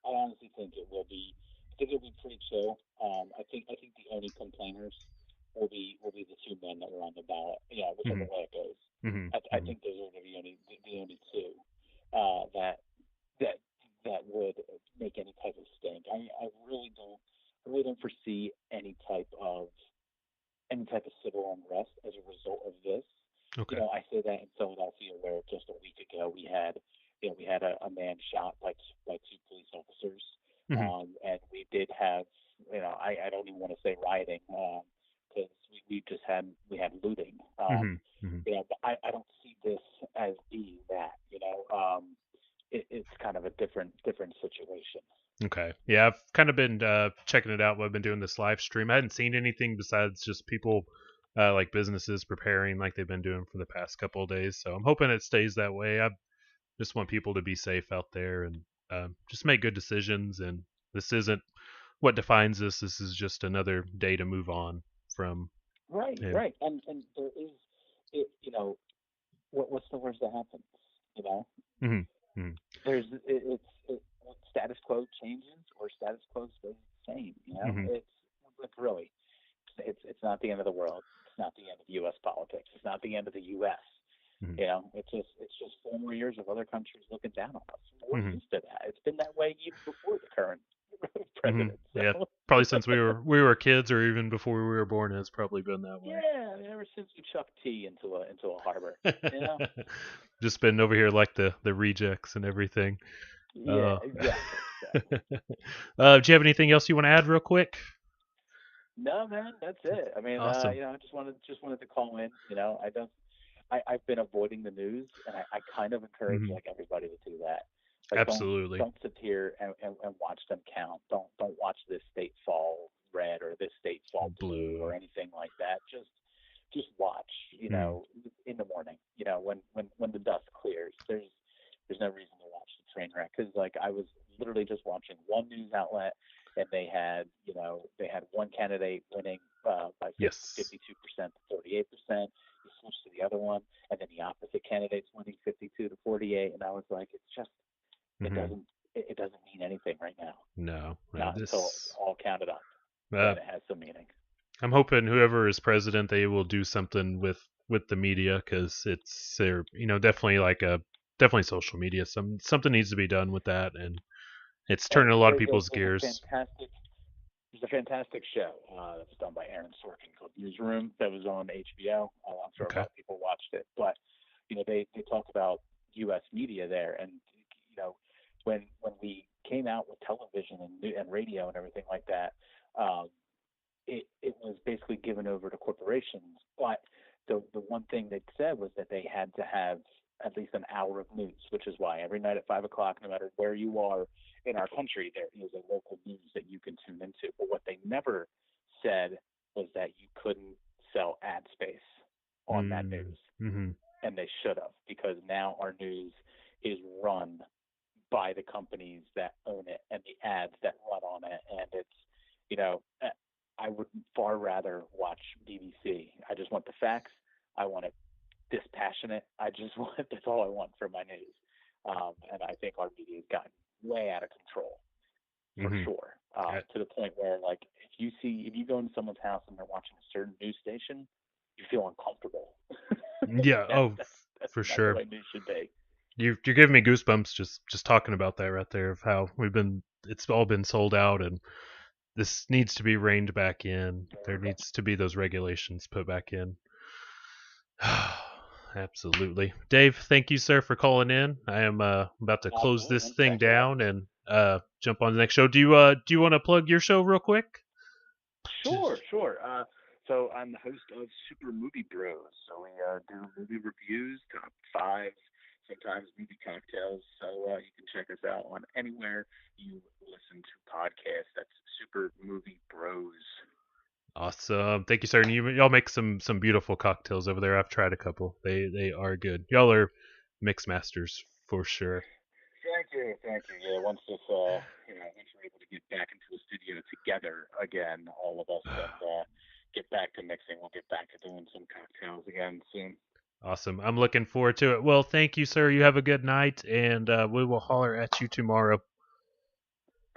honestly think it will be. I think it'll be pretty chill. I think the only complainers will be the two men that were on the ballot. Yeah, whichever way it goes. I think those are the only two that would make any type of stink. I really don't foresee any type of civil unrest as a result of this. Okay. I say that in Philadelphia, where just a week ago we had a man shot by two police officers, and we did have, I don't even want to say rioting, because we had looting. But I don't see this as being that. It's kind of a different situation. Okay. Yeah, I've kind of been checking it out while I've been doing this live stream. I hadn't seen anything besides just people like businesses preparing like they've been doing for the past couple of days. So I'm hoping it stays that way. I just want people to be safe out there and just make good decisions. And this isn't what defines us. This is just another day to move on from. Right, And, right, and there is, what's the worst that happens? mm-hmm, mm-hmm. There's status quo changes or status quo stays the same. Mm-hmm. It's like really, it's not the end of the world. It's not the end of U.S. politics. It's not the end of the U.S. Mm-hmm. It's just 4 more years of other countries looking down on us. We're Mm-hmm. used to that. It's been that way even before the current president. Mm-hmm. Yeah, probably since we were kids, or even before we were born, it's probably been that way. Yeah, ever since we chucked tea into a harbor. Just been over here like the rejects and everything. Yeah, exactly. Do you have anything else you want to add, real quick? No, man, that's it. I mean, awesome. I just wanted to call in. I've been avoiding the news, and I kind of encourage Mm-hmm. like everybody to do that. Like, Absolutely. Don't sit here and watch them count. Don't watch this state fall red or this state fall blue or anything like that. Just watch. In the morning. When the dust clears. There's no reason to watch the train wreck, because like I was literally just watching one news outlet, and they had one candidate winning by 52% to 48%. You switch to the other one, and then the opposite candidate's winning 52 to 48, and I was like, it's just it doesn't mean anything right now. No, not until it's all counted up. Then it has some meaning. I'm hoping whoever is president, they will do something with the media, because it's definitely social media. Something needs to be done with that, and it's turning a lot of people's gears. There's a fantastic show that's done by Aaron Sorkin called Newsroom that was on HBO. I'm sure a lot of people watched it, but they talk about U.S. media there, and when we came out with television and radio and everything like that, it was basically given over to corporations. But the one thing they said was that they had to have at least an hour of news, which is why every night at 5 o'clock, no matter where you are in our country, there is a local news that you can tune into. But what they never said was that you couldn't sell ad space on that news. Mm-hmm. And they should have, because now our news is run by the companies that own it and the ads that run on it. And it's, I would far rather watch BBC. I just want the facts. I want it dispassionate. That's all I want for my news. And I think our media has gotten way out of control, for sure. To the point where, like, if you go into someone's house and they're watching a certain news station, you feel uncomfortable. Yeah. That's for sure. The way news should be. You're giving me goosebumps just talking about that right there, of how it's all been sold out, and this needs to be reined back in. There needs to be those regulations put back in. Absolutely. Dave, thank you, sir, for calling in. I am about to close this thing down and jump on the next show. Do you want to plug your show real quick? Sure. So I'm the host of Super Movie Bros. So we do movie reviews, top fives, sometimes movie cocktails. So you can check us out on anywhere you listen to podcasts. That's Super Movie Bros. Awesome. Thank you, sir. And y'all make some beautiful cocktails over there. I've tried a couple. They are good. Y'all are mix masters for sure. Thank you. Yeah, once we're able to get back into the studio together again, all of us, and get back to mixing, we'll get back to doing some cocktails again soon. Awesome. I'm looking forward to it. Well, thank you, sir. You have a good night, and we will holler at you tomorrow.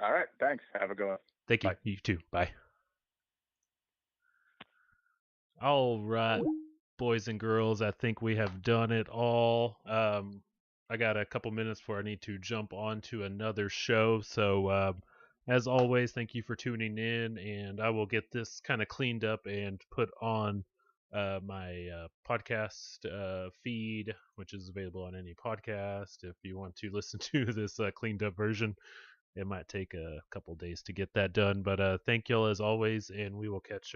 All right. Thanks. Have a good one. Thank you. Bye. You too. Bye. All right, boys and girls, I think we have done it all. I got a couple minutes before I need to jump on to another show. So, as always, thank you for tuning in, and I will get this kind of cleaned up and put on my podcast feed, which is available on any podcast. If you want to listen to this cleaned up version, it might take a couple days to get that done. But thank y'all as always, and we will catch